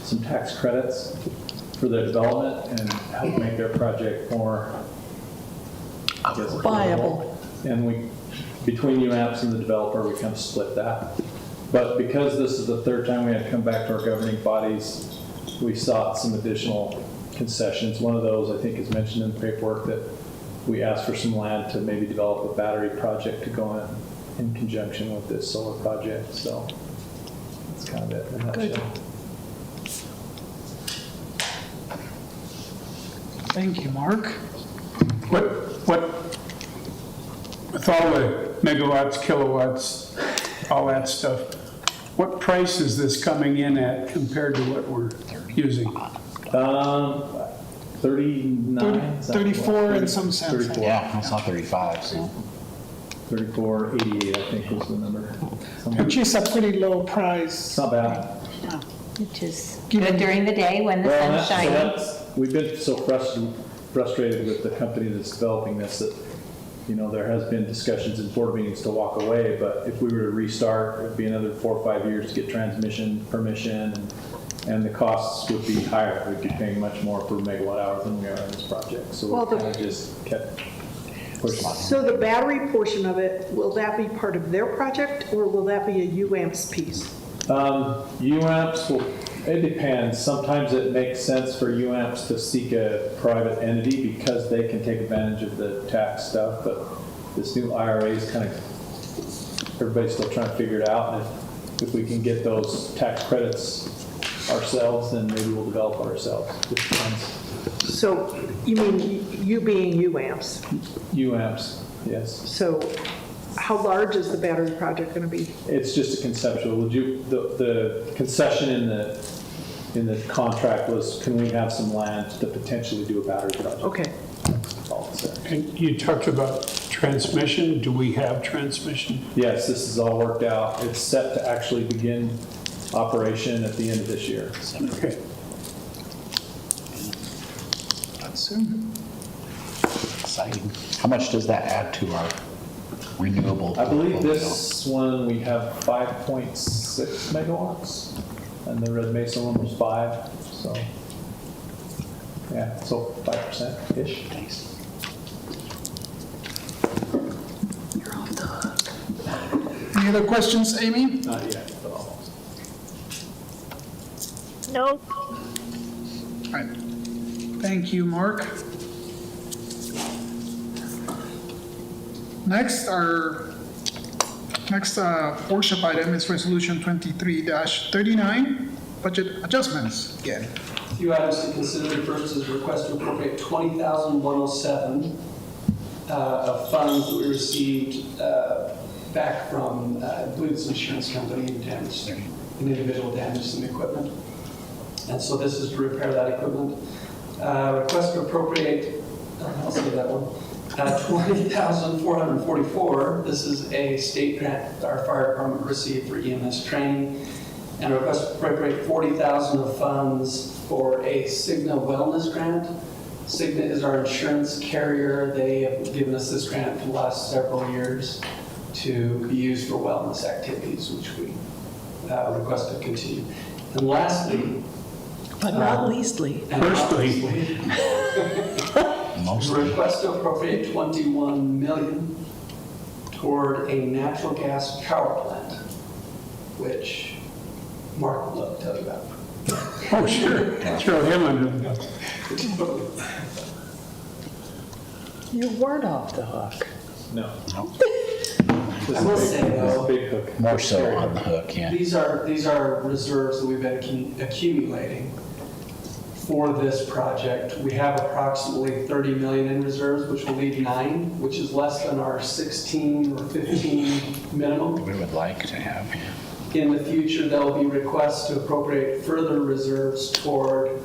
some tax credits for their development and help make their project more Viable. And between UAMPS and the developer, we kind of split that. But because this is the third time we had to come back to our governing bodies, we sought some additional concessions. One of those, I think, is mentioned in the paperwork, that we asked for some land to maybe develop a battery project to go in conjunction with this solar project. So that's kind of it in a nutshell. Thank you, Mark. With all the megawatts, kilowatts, all that stuff, what price is this coming in at compared to what we're using? 39, 34 and some cents. 34. Yeah, I saw 35, so. 34.88, I think was the number. Which is a pretty low price. It's not bad. Which is good during the day when the sun's shining. We've been so frustrated with the company that's developing this that, you know, there has been discussions in board meetings to walk away, but if we were to restart, it'd be another 4 or 5 years to get transmission permission, and the costs would be higher. We'd be paying much more per megawatt hour than we are in this project. So Well, we kind of just kept pushing. So the battery portion of it, will that be part of their project, or will that be a UAMPS piece? UAMPS will, it depends. Sometimes it makes sense for UAMPS to seek a private entity because they can take advantage of the tax stuff, but this new IRA is kind of, everybody's still trying to figure it out. And if we can get those tax credits ourselves, then maybe we'll develop it ourselves. It depends. So you mean you being UAMPS? UAMPS, yes. So how large is the battery project going to be? It's just a conceptual. The concession in the contract was, can we have some land to potentially do a battery project? Okay. That's all it said. And you talked about transmission. Do we have transmission? Yes, this is all worked out. It's set to actually begin operation at the end of this year. Okay. That's soon. Exciting. How much does that add to our renewable? I believe portfolio? this one, we have 5.6 megawatts, and the Red Mesa one was 5, so, yeah, so 5%-ish. Any other questions, Amy? Not yet, but almost. No. All right. Thank you, Mark. Next, our next workshop item is Resolution 23-39, budget adjustments again. A few items to consider. The first is request to appropriate $20,107 of funds that we received back from, I believe it's an insurance company, and damaged, an individual damaged some equipment. And so this is to repair that equipment. Request to appropriate, I'll say that one, $20,444. This is a state grant that our fire department received for EMS training. And request to appropriate $40,000 of funds for a Cigna wellness grant. Cigna is our insurance carrier. They have given us this grant for the last several years to be used for wellness activities, which we request to continue. And lastly, But not leastly. Firstly. Request to appropriate $21 million toward a natural gas power plant, which Mark would love to tell you about. Oh, sure. Throw him under the bus. You weren't off the hook. No. I will say though, Big hook. More so on the hook, yeah. these are reserves that we've been accumulating for this project. We have approximately 30 million in reserves, which will leave 9, which is less than our 16 or 15 minimum. We would like to have, yeah. In the future, there will be requests to appropriate further reserves toward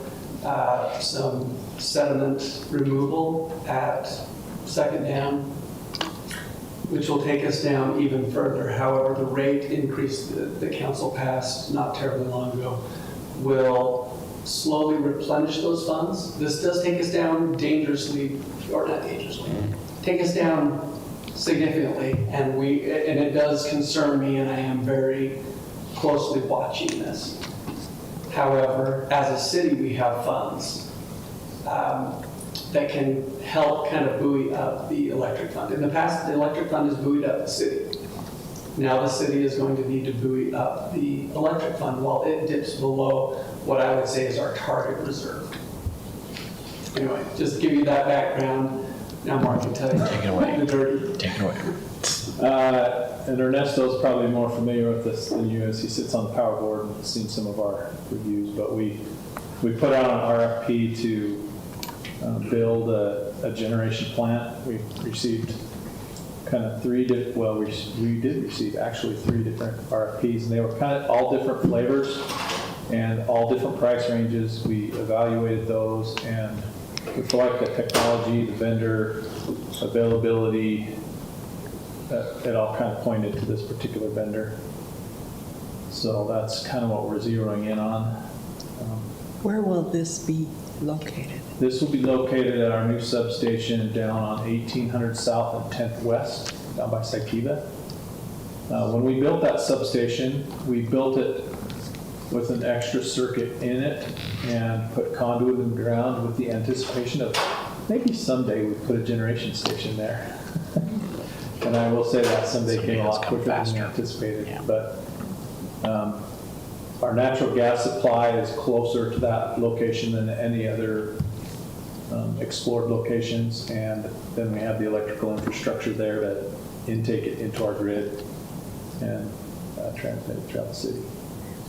some sediment removal at Second Dam, which will take us down even further. However, the rate increase that the council passed not terribly long ago will slowly replenish those funds. This does take us down dangerously, or not dangerously, take us down significantly, and it does concern me, and I am very closely watching this. However, as a city, we have funds that can help kind of buoy up the electric fund. In the past, the electric fund has buoyed up the city. Now the city is going to need to buoy up the electric fund while it dips below what I would say is our target reserve. Anyway, just to give you that background. Now Mark can tell you. Take it away. The dirty. Take it away. And Ernesto's probably more familiar with this than you is. He sits on the power board and has seen some of our reviews, but we put out an RFP to build a generation plant. We received kind of we did receive actually 3 different RFPs, and they were kind of all different flavors and all different price ranges. We evaluated those, and we feel like the technology, the vendor, availability, it all kind of pointed to this particular vendor. So that's kind of what we're zeroing in on. Where will this be located? This will be located at our new substation down on 1800 South and 10th West, down by Sakiva. When we built that substation, we built it with an extra circuit in it and put conduit in the ground with the anticipation of maybe someday we'd put a generation station there. And I will say that someday came a lot quicker than we anticipated. Yeah. But our natural gas supply is closer to that location than any other explored locations, and then we have the electrical infrastructure there to intake it into our grid and transmit it throughout the city.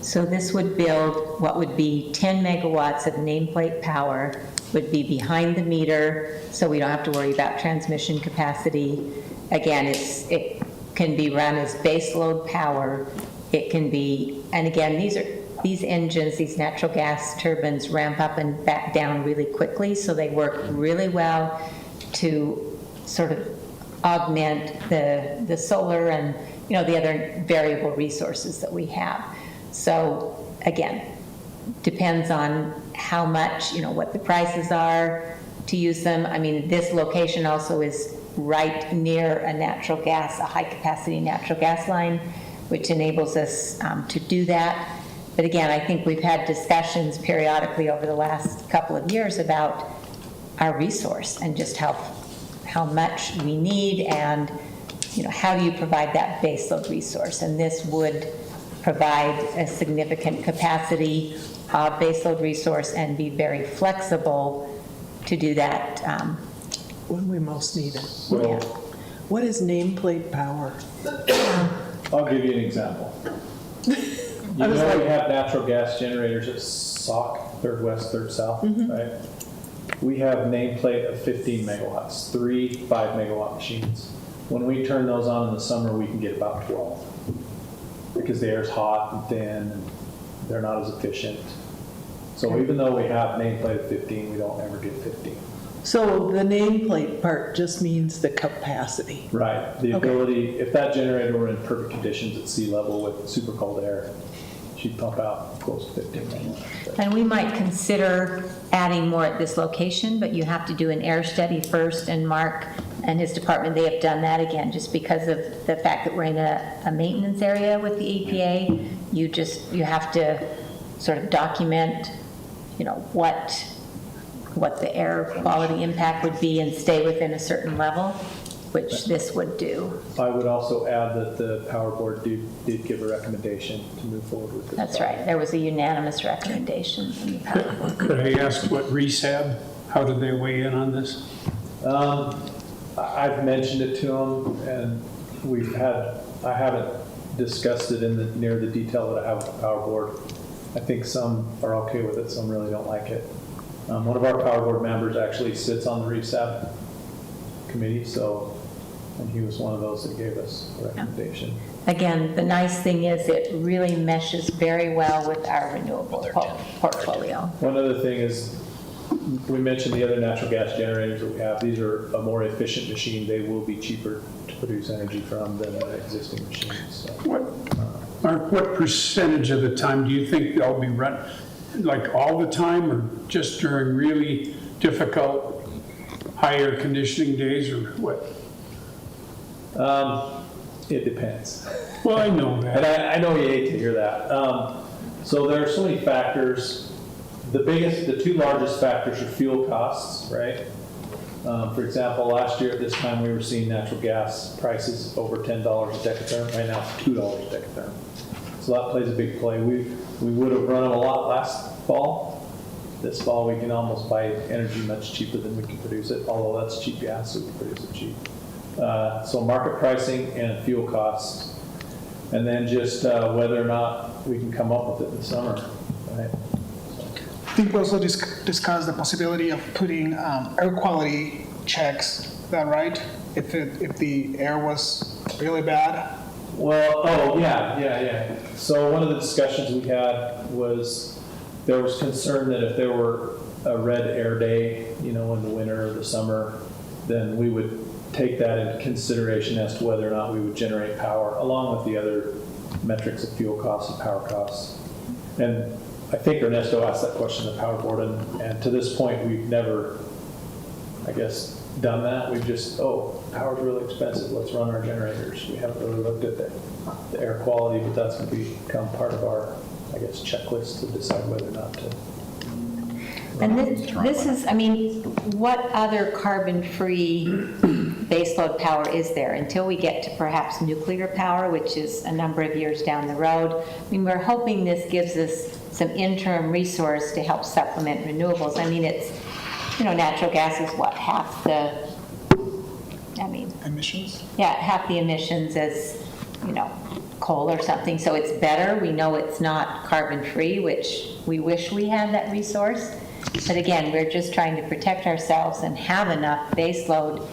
So this would build what would be 10 megawatts of nameplate power, would be behind the meter, so we don't have to worry about transmission capacity. Again, it can be run as base load power. It can be, and again, these engines, these natural gas turbines ramp up and back down really quickly, so they work really well to sort of augment the solar and the other variable resources that we have. So again, depends on how much, what the prices are to use them. I mean, this location also is right near a high capacity natural gas line, which enables us to do that. But again, I think we've had discussions periodically over the last couple of years about our resource and just how much we need, and how do you provide that baseload resource? And this would provide a significant capacity baseload resource and be very flexible to do that when we most need it. So, what is nameplate power? I'll give you an example. We have natural gas generators at SOC, 3rd West, 3rd South, right? We have nameplate of 15 megawatts, 3 5-megawatt machines. When we turn those on in the summer, we can get about 12 because the air's hot and thin and they're not as efficient. So even though we have nameplate of 15, we don't ever get 50. So the nameplate part just means the capacity. Right. The ability, if that generator were in perfect conditions at sea level with super cold air, she'd pump out close to 15 megawatts. And we might consider adding more at this location, but you have to do an air study first, and Mark and his department, they have done that again, just because of the fact that we're in a maintenance area with the EPA. You have to sort of document, what the air quality impact would be and stay within a certain level. which this would do. I would also add that the Power Board did give a recommendation to move forward with this. That's right, there was a unanimous recommendation from the Power Board. Could I ask what RESAB, how did they weigh in on this? I've mentioned it to them, and I haven't discussed it near the detail that I have with the Power Board. I think some are okay with it, some really don't like it. One of our Power Board members actually sits on the RESAB committee, and he was one of those that gave us a recommendation. Again, the nice thing is it really meshes very well with our renewable portfolio. One other thing is, we mentioned the other natural gas generators that we have. These are a more efficient machine. They will be cheaper to produce energy from than the existing machines. So. Mark, what percentage of the time do you think they'll be run, like all the time, or just during really difficult high air conditioning days, or what? It depends. Well, I know that. And I know you hate to hear that. So there are so many factors. The two largest factors are fuel costs, right? For example, last year at this time, we were seeing natural gas prices over $10 a decatherm. Right now, it's $2 a decatherm. So that plays a big play. We would have run them a lot last fall. This fall, we can almost buy energy much cheaper than we can produce it, although that's cheap gas, so we can produce it cheap. So market pricing and fuel costs, and then just whether or not we can come up with it in the summer, right? I think we also discussed the possibility of putting air quality checks. Is that right? If the air was really bad. Well, yeah. So one of the discussions we had was there was concern that if there were a red air day, in the winter or the summer, then we would take that into consideration as to whether or not we would generate power, along with the other metrics of fuel costs and power costs. And I think Ernesto asked that question to the Power Board, and to this point, we've never, done that. We've just, power's really expensive, let's run our generators. We haven't really looked at the air quality, but that's going to become part of our, checklist to decide whether or not to. And this is, what other carbon-free baseload power is there? Until we get to perhaps nuclear power, which is a number of years down the road. We're hoping this gives us some interim resource to help supplement renewables. It's, natural gas is what, half the, emissions? Yeah, half the emissions as, coal or something. So it's better. We know it's not carbon-free, which we wish we had that resource. But again, we're just trying to protect ourselves and have enough baseload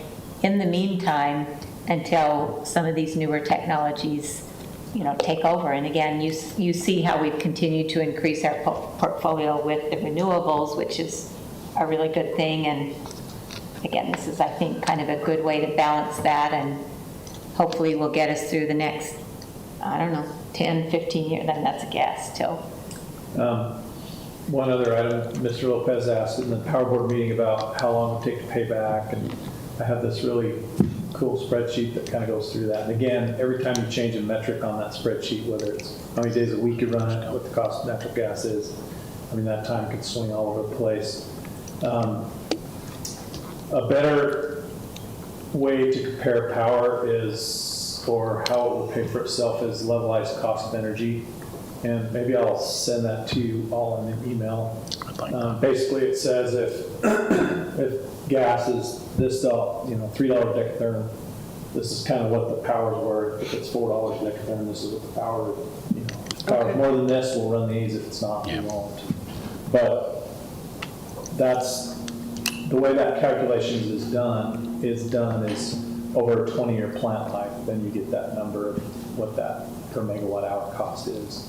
in the meantime until some of these newer technologies, take over. And again, you see how we've continued to increase our portfolio with the renewables, which is a really good thing. And again, this is, I think, kind of a good way to balance that, and hopefully will get us through the next, 10, 15 years, then that's a guess, till. One other item, Mr. Lopez asked in the Power Board meeting about how long it would take to pay back, and I have this really cool spreadsheet that kind of goes through that. And again, every time you change a metric on that spreadsheet, whether it's how many days a week you run it, what the cost of natural gas is, that time could swing all over the place. A better way to compare power or how it will pay for itself is levelized cost of energy. And maybe I'll send that to you all in an email. Basically, it says if gas is this, $3 decatherm, this is kind of what the power's worth. If it's $4 decatherm, this is what the power. If it's power more than this, we'll run these. If it's not, we won't. But that's the way that calculation is done is over a 20-year plant life. Then you get that number of what that per megawatt hour cost is.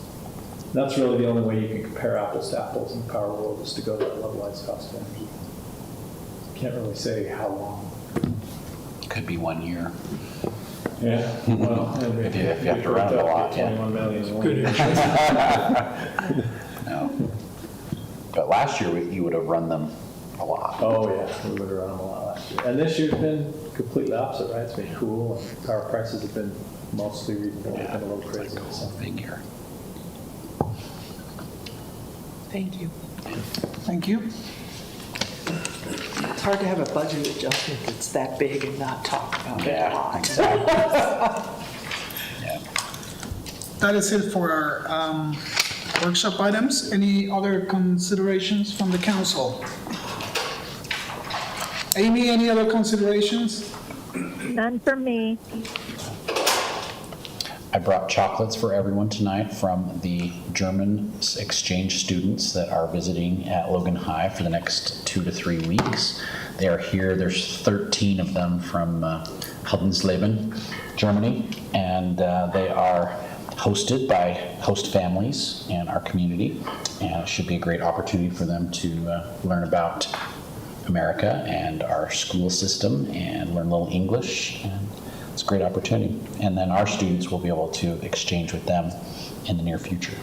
That's really the only way you can compare apples to apples in the power world, is to go to that levelized cost of energy. Can't really say how long. Could be 1 year. Yeah, well, if you have to run it a lot. 21 million. Good. No. But last year you would have run them a lot. Oh yeah, we would have run them a lot last year. And this year's been completely opposite, right? It's been cool, and power prices have been mostly reasonable. They've been a little crazy. Big year. Thank you. Thank you. It's hard to have a budget adjustment that's that big and not talk about it a lot. That is it for our workshop items. Any other considerations from the council? Amy, any other considerations? None for me. I brought chocolates for everyone tonight from the German exchange students that are visiting at Logan High for the next 2 to 3 weeks. They are here. There's 13 of them from Heldensleben, Germany, and they are hosted by host families in our community, and it should be a great opportunity for them to learn about America and our school system and learn a little English, and it's a great opportunity. And then our students will be able to exchange with them in the near future.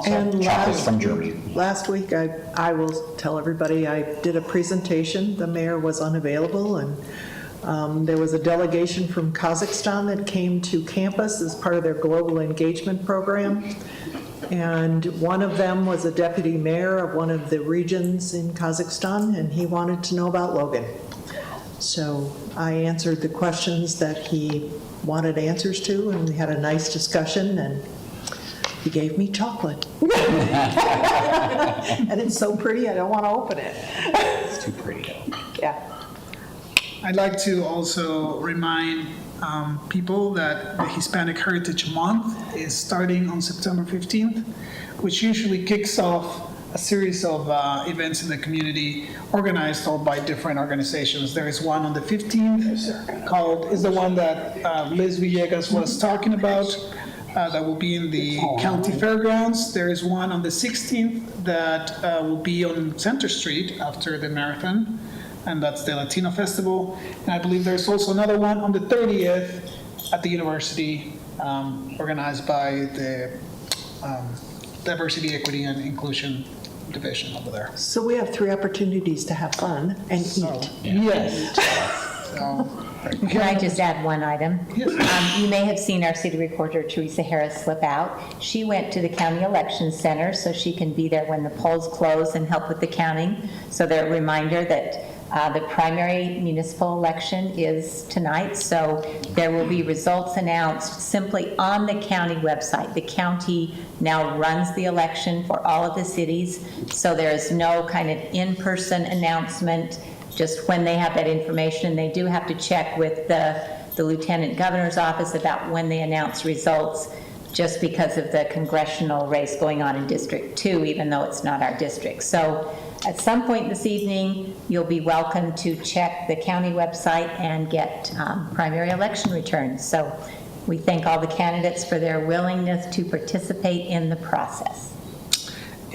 And Chocolates from Germany. last week, I will tell everybody, I did a presentation. The mayor was unavailable, and there was a delegation from Kazakhstan that came to campus as part of their global engagement program. And one of them was a deputy mayor of one of the regions in Kazakhstan, and he wanted to know about Logan. So I answered the questions that he wanted answers to, and we had a nice discussion, and he gave me chocolate. And it's so pretty, I don't want to open it. It's too pretty to open. Yeah. I'd like to also remind people that the Hispanic Heritage Month is starting on September 15th, which usually kicks off a series of events in the community organized all by different organizations. There is one on the 15th is the one that Liz Villegas was talking about, that will be in the county fairgrounds. There is one on the 16th that will be on Center Street after the marathon, and that's the Latino Festival. And I believe there's also another one on the 30th at the university, organized by the Diversity, Equity, and Inclusion Division over there. So we have 3 opportunities to have fun and eat. Yes. Can I just add one item? You may have seen our city recorder, Teresa Harris, slip out. She went to the county election center so she can be there when the polls close and help with the counting. So they're a reminder that the primary municipal election is tonight, so there will be results announced simply on the county website. The county now runs the election for all of the cities, so there is no kind of in-person announcement. Just when they have that information, they do have to check with the lieutenant governor's office about when they announce results, just because of the congressional race going on in District 2, even though it's not our district. So at some point this evening, you'll be welcome to check the county website and get primary election returns. So we thank all the candidates for their willingness to participate in the process.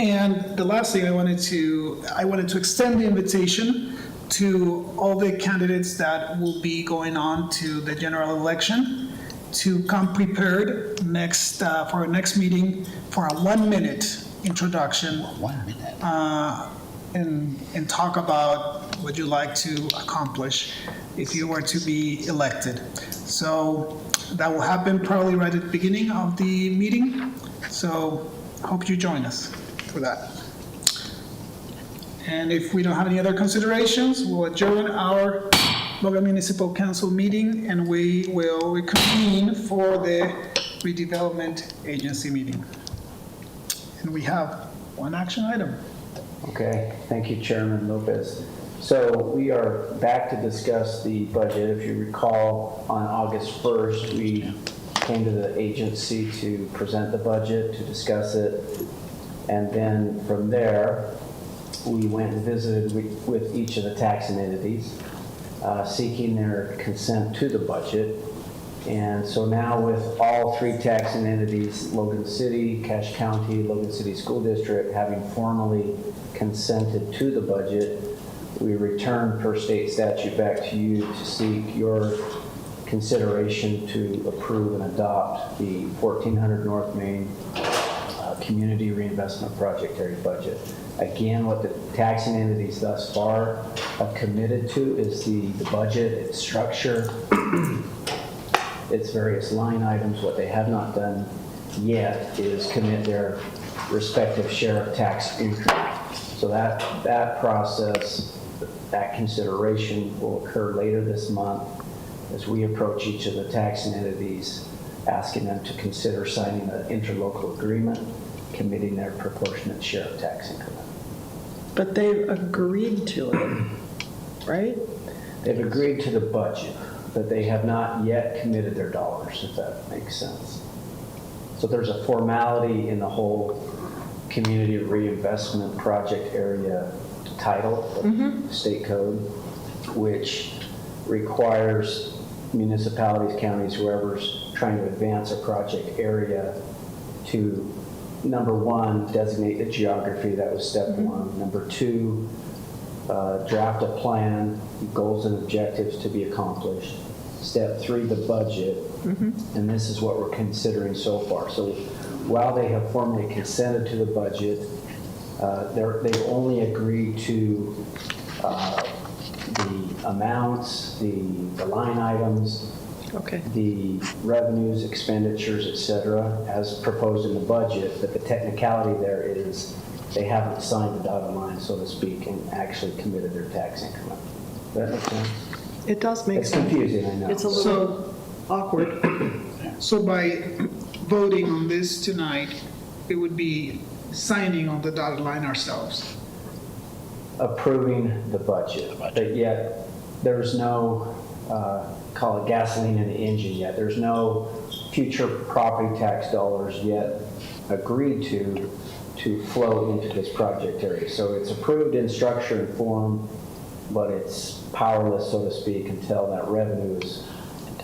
And the last thing I wanted to extend the invitation to all the candidates that will be going on to the general election to come prepared for our next meeting for a 1-minute introduction. 1 minute. And talk about what you'd like to accomplish if you were to be elected. So that will happen probably right at the beginning of the meeting. So hope you join us for that. And if we don't have any other considerations, we'll adjourn our Logan Municipal Council meeting, and we will reconvene for the redevelopment agency meeting. And we have one action item. Okay, thank you, Chairman Lopez. So we are back to discuss the budget. If you recall, on August 1st, we came to the agency to present the budget, to discuss it. And then from there, we went and visited with each of the taxing entities, seeking their consent to the budget. And so now with all 3 taxing entities, Logan City, Cache County, Logan City School District, having formally consented to the budget, we return per state statute back to you to seek your consideration to approve and adopt the 1400 North Main Community Reinvestment Project area budget. Again, what the taxing entities thus far have committed to is the budget, its structure, its various line items. What they have not done yet is commit their respective share of tax increment. So that process that consideration will occur later this month as we approach each of the taxing entities, asking them to consider signing an interlocal agreement, committing their proportionate share of tax increment. But they've agreed to it, right? They've agreed to the budget, but they have not yet committed their dollars, if that makes sense. So there's a formality in the whole community reinvestment project area title of state code, which requires municipalities, counties, whoever's trying to advance a project area to, number one, designate the geography. That was step one. Number two, draft a plan, goals and objectives to be accomplished. Step three, the budget. And this is what we're considering so far. So while they have formally consented to the budget, they've only agreed to the amounts, the line items, the revenues, expenditures, et cetera, as proposed in the budget. But the technicality there is they haven't signed the dotted line, so to speak, and actually committed their tax increment. Does that make sense? It does make sense. It's confusing, I know. It's a little awkward. So by voting on this tonight, it would be signing on the dotted line ourselves. Approving the budget, but yet there's no, call it gasoline in the engine yet. There's no future property tax dollars yet agreed to flow into this project area. So it's approved in structure and form, but it's powerless, so to speak, until that revenue is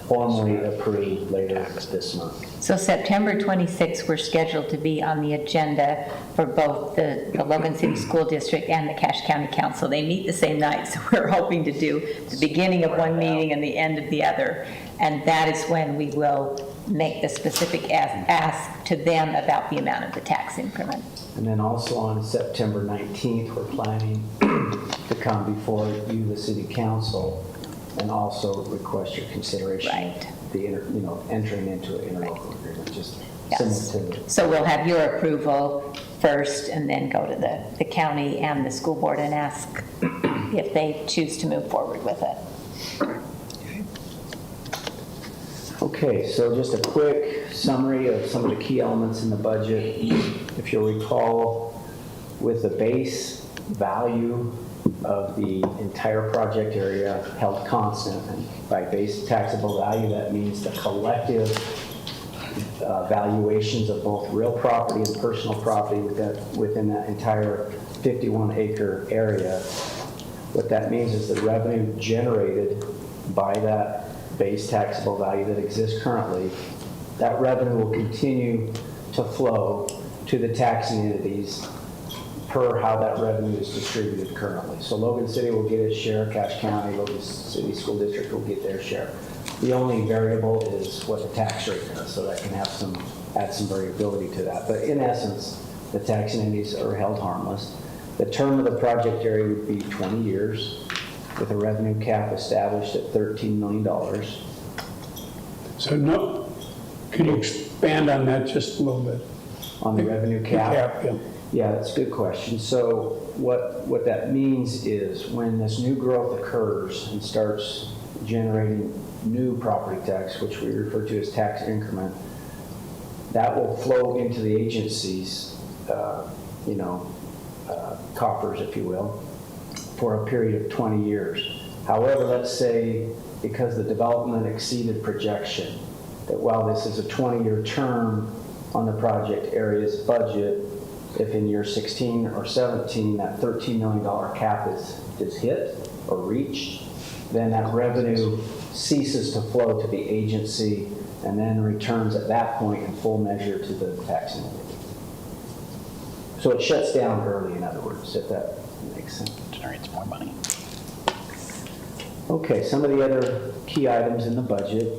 formally approved later this month. So September 26th, we're scheduled to be on the agenda for both the Logan City School District and the Cache County Council. They meet the same night, so we're hoping to do the beginning of one meeting and the end of the other. And that is when we will make the specific ask to them about the amount of the tax increment. And then also on September 19th, we're planning to come before you, the City Council, and also request your consideration of the entering into an interlocal agreement, just similar to. So we'll have your approval first and then go to the county and the school board and ask if they choose to move forward with it. Okay, so just a quick summary of some of the key elements in the budget. If you'll recall, with the base value of the entire project area held constant, and by base taxable value, that means the collective valuations of both real property and personal property within that entire 51-acre area. What that means is the revenue generated by that base taxable value that exists currently, that revenue will continue to flow to the taxing entities per how that revenue is distributed currently. So Logan City will get its share, Cache County, Logan City School District will get their share. The only variable is what the tax rate is, so that can have add some variability to that. But in essence, the taxing entities are held harmless. The term of the project area would be 20 years, with a revenue cap established at $13 million. So no, can you expand on that just a little bit? On the revenue cap? Yeah. Yeah, that's a good question. So what that means is when this new growth occurs and starts generating new property tax, which we refer to as tax increment, that will flow into the agency's, coffers, if you will, for a period of 20 years. However, let's say because the development exceeded projection, that while this is a 20-year term on the project area's budget, if in year 16 or 17 that $13 million cap is hit or reached, then that revenue ceases to flow to the agency and then returns at that point in full measure to the taxing entity. So it shuts down early, in other words, if that makes sense. Generates more money. Okay, some of the other key items in the budget.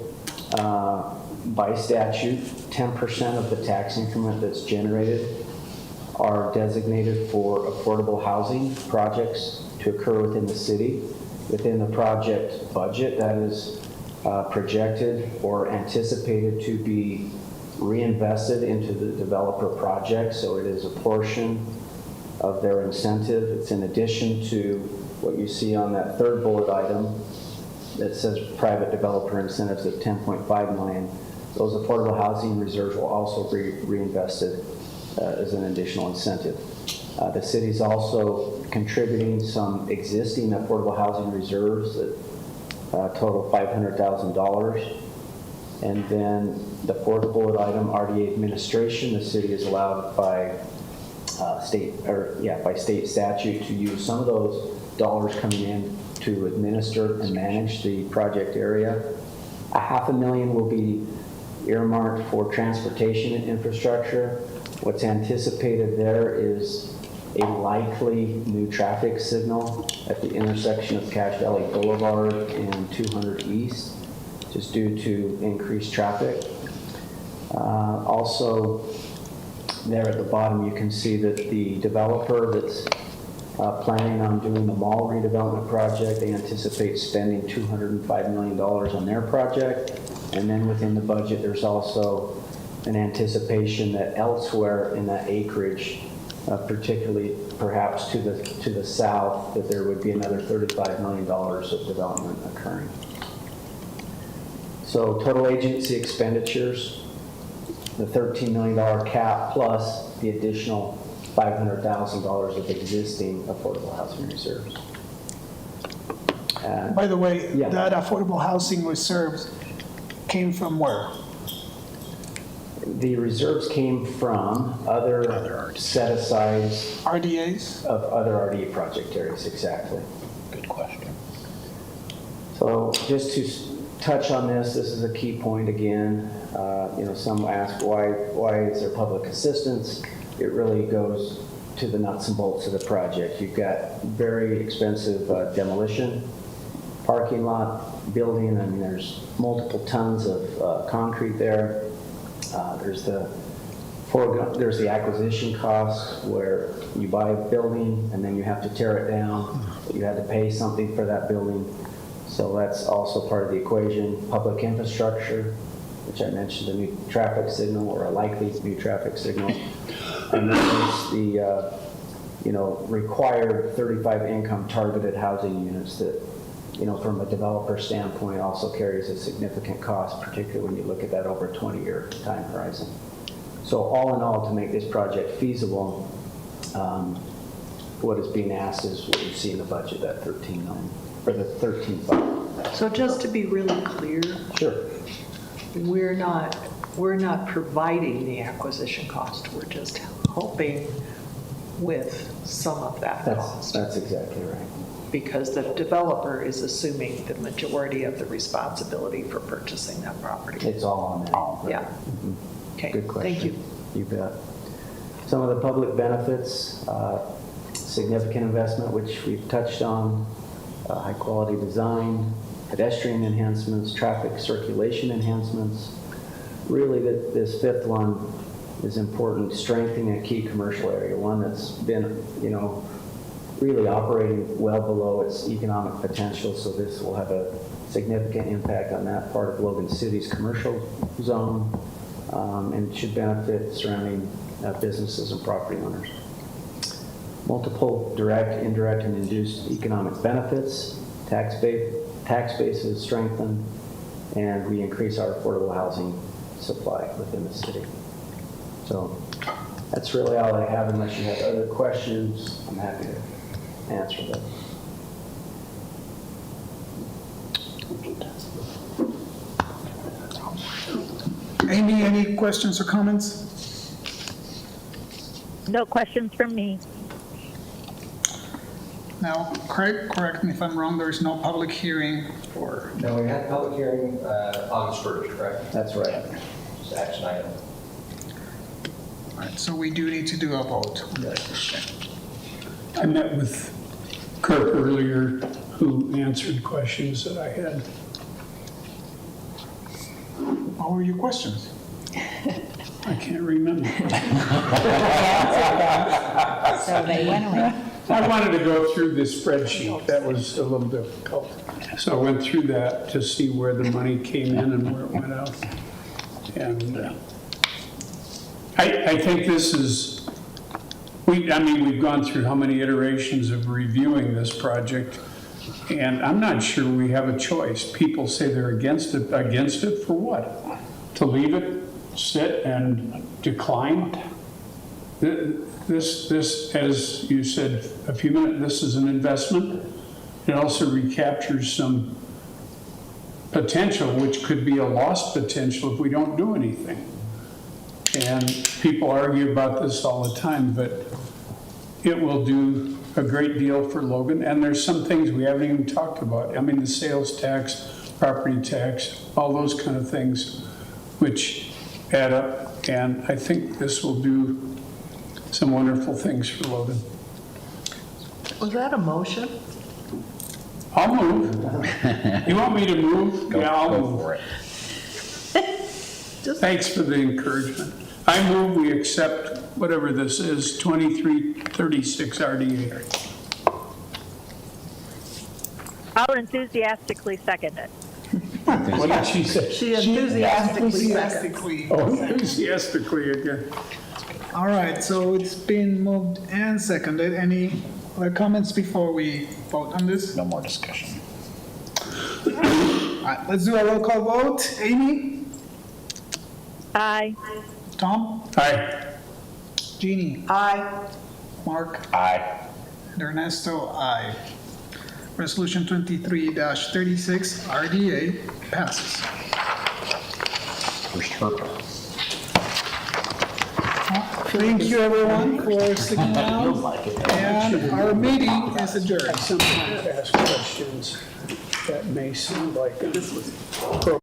By statute, 10% of the tax increment that's generated are designated for affordable housing projects to occur within the city. Within the project budget, that is projected or anticipated to be reinvested into the developer project, so it is a portion of their incentive. It's in addition to what you see on that third bullet item that says private developer incentives of 10.5 million, those affordable housing reserves will also be reinvested as an additional incentive. The city's also contributing some existing affordable housing reserves that total $500,000. And then the fourth bullet item, RDA administration, the city is allowed by state statute to use some of those dollars coming in to administer and manage the project area. $500,000 will be earmarked for transportation and infrastructure. What's anticipated there is a likely new traffic signal at the intersection of Cache Valley Boulevard and 200 East, just due to increased traffic. Also, there at the bottom, you can see that the developer that's planning on doing the mall redevelopment project, they anticipate spending $205 million on their project. And then within the budget, there's also an anticipation that elsewhere in that acreage, particularly perhaps to the south, that there would be another $35 million of development occurring. So total agency expenditures, the $13 million cap plus the additional $500,000 of existing affordable housing reserves. By the way, Yeah. that affordable housing reserves came from where? The reserves came from other set-asides RDAs? of other RDA project areas, exactly. Good question. So just to touch on this is a key point again. Some ask why is there public assistance? It really goes to the nuts and bolts of the project. You've got very expensive demolition, parking lot, building. I mean, there's multiple tons of concrete there. There's the acquisition cost where you buy a building and then you have to tear it down. You had to pay something for that building. So that's also part of the equation. Public infrastructure, which I mentioned, a new traffic signal or a likely new traffic signal. And then there's the required 35 income targeted housing units that, from a developer standpoint, also carries a significant cost, particularly when you look at that over a 20-year time horizon. So all in all, to make this project feasible, what is being asked is what you see in the budget, that 13 million, or the 13.5. So just to be really clear, Sure. we're not providing the acquisition cost, we're just helping with some of that cost. That's exactly right. Because the developer is assuming the majority of the responsibility for purchasing that property. It's all on them. Yeah. Okay, Good question. thank you. You bet. Some of the public benefits, significant investment, which we've touched on, high quality design, pedestrian enhancements, traffic circulation enhancements. Really, this fifth one is important, strengthening a key commercial area, one that's been, really operating well below its economic potential. So this will have a significant impact on that part of Logan City's commercial zone, and should benefit surrounding businesses and property owners. Multiple direct, indirect, and induced economic benefits, tax base is strengthened, and we increase our affordable housing supply within the city. So that's really all I have. Unless you have other questions, I'm happy to answer them. Amy, any questions or comments? No questions from me. Now, Craig, correct me if I'm wrong, there's no public hearing for... No, we had a public hearing August 1st, correct? That's right. Just action item. All right, so we do need to do a vote. I met with Kirk earlier, who answered questions that I had. What were your questions? I can't remember. So they went away. I wanted to go through this spreadsheet. That was a little difficult. So I went through that to see where the money came in and where it went out. And I think this is we've gone through how many iterations of reviewing this project, and I'm not sure we have a choice. People say they're against it for what? To leave it sit and decline? This, as you said a few minutes, this is an investment. It also recaptures some potential, which could be a lost potential if we don't do anything. And people argue about this all the time, but it will do a great deal for Logan. And there's some things we haven't even talked about. I mean, the sales tax, property tax, all those kind of things, which add up. And I think this will do some wonderful things for Logan. Was that a motion? I'll move. You want me to move? Yeah, I'll move. for it. Thanks for the encouragement. I move we accept whatever this is, 2336 RDA. I'll enthusiastically second it. What did she say? She enthusiastically seconded. Enthusiastically. Oh, enthusiastically again. All right, so it's been moved and seconded. Any other comments before we vote on this? No more discussion. All right, let's do a roll call vote. Amy? Aye. Tom? Aye. Jeannie? Aye. Mark? Aye. And Ernesto? Aye. Resolution 23-36 RDA passes. First hurdle. Thank you, everyone, for sticking around. And our meeting is adjourned. Sometimes ask questions that may sound like this was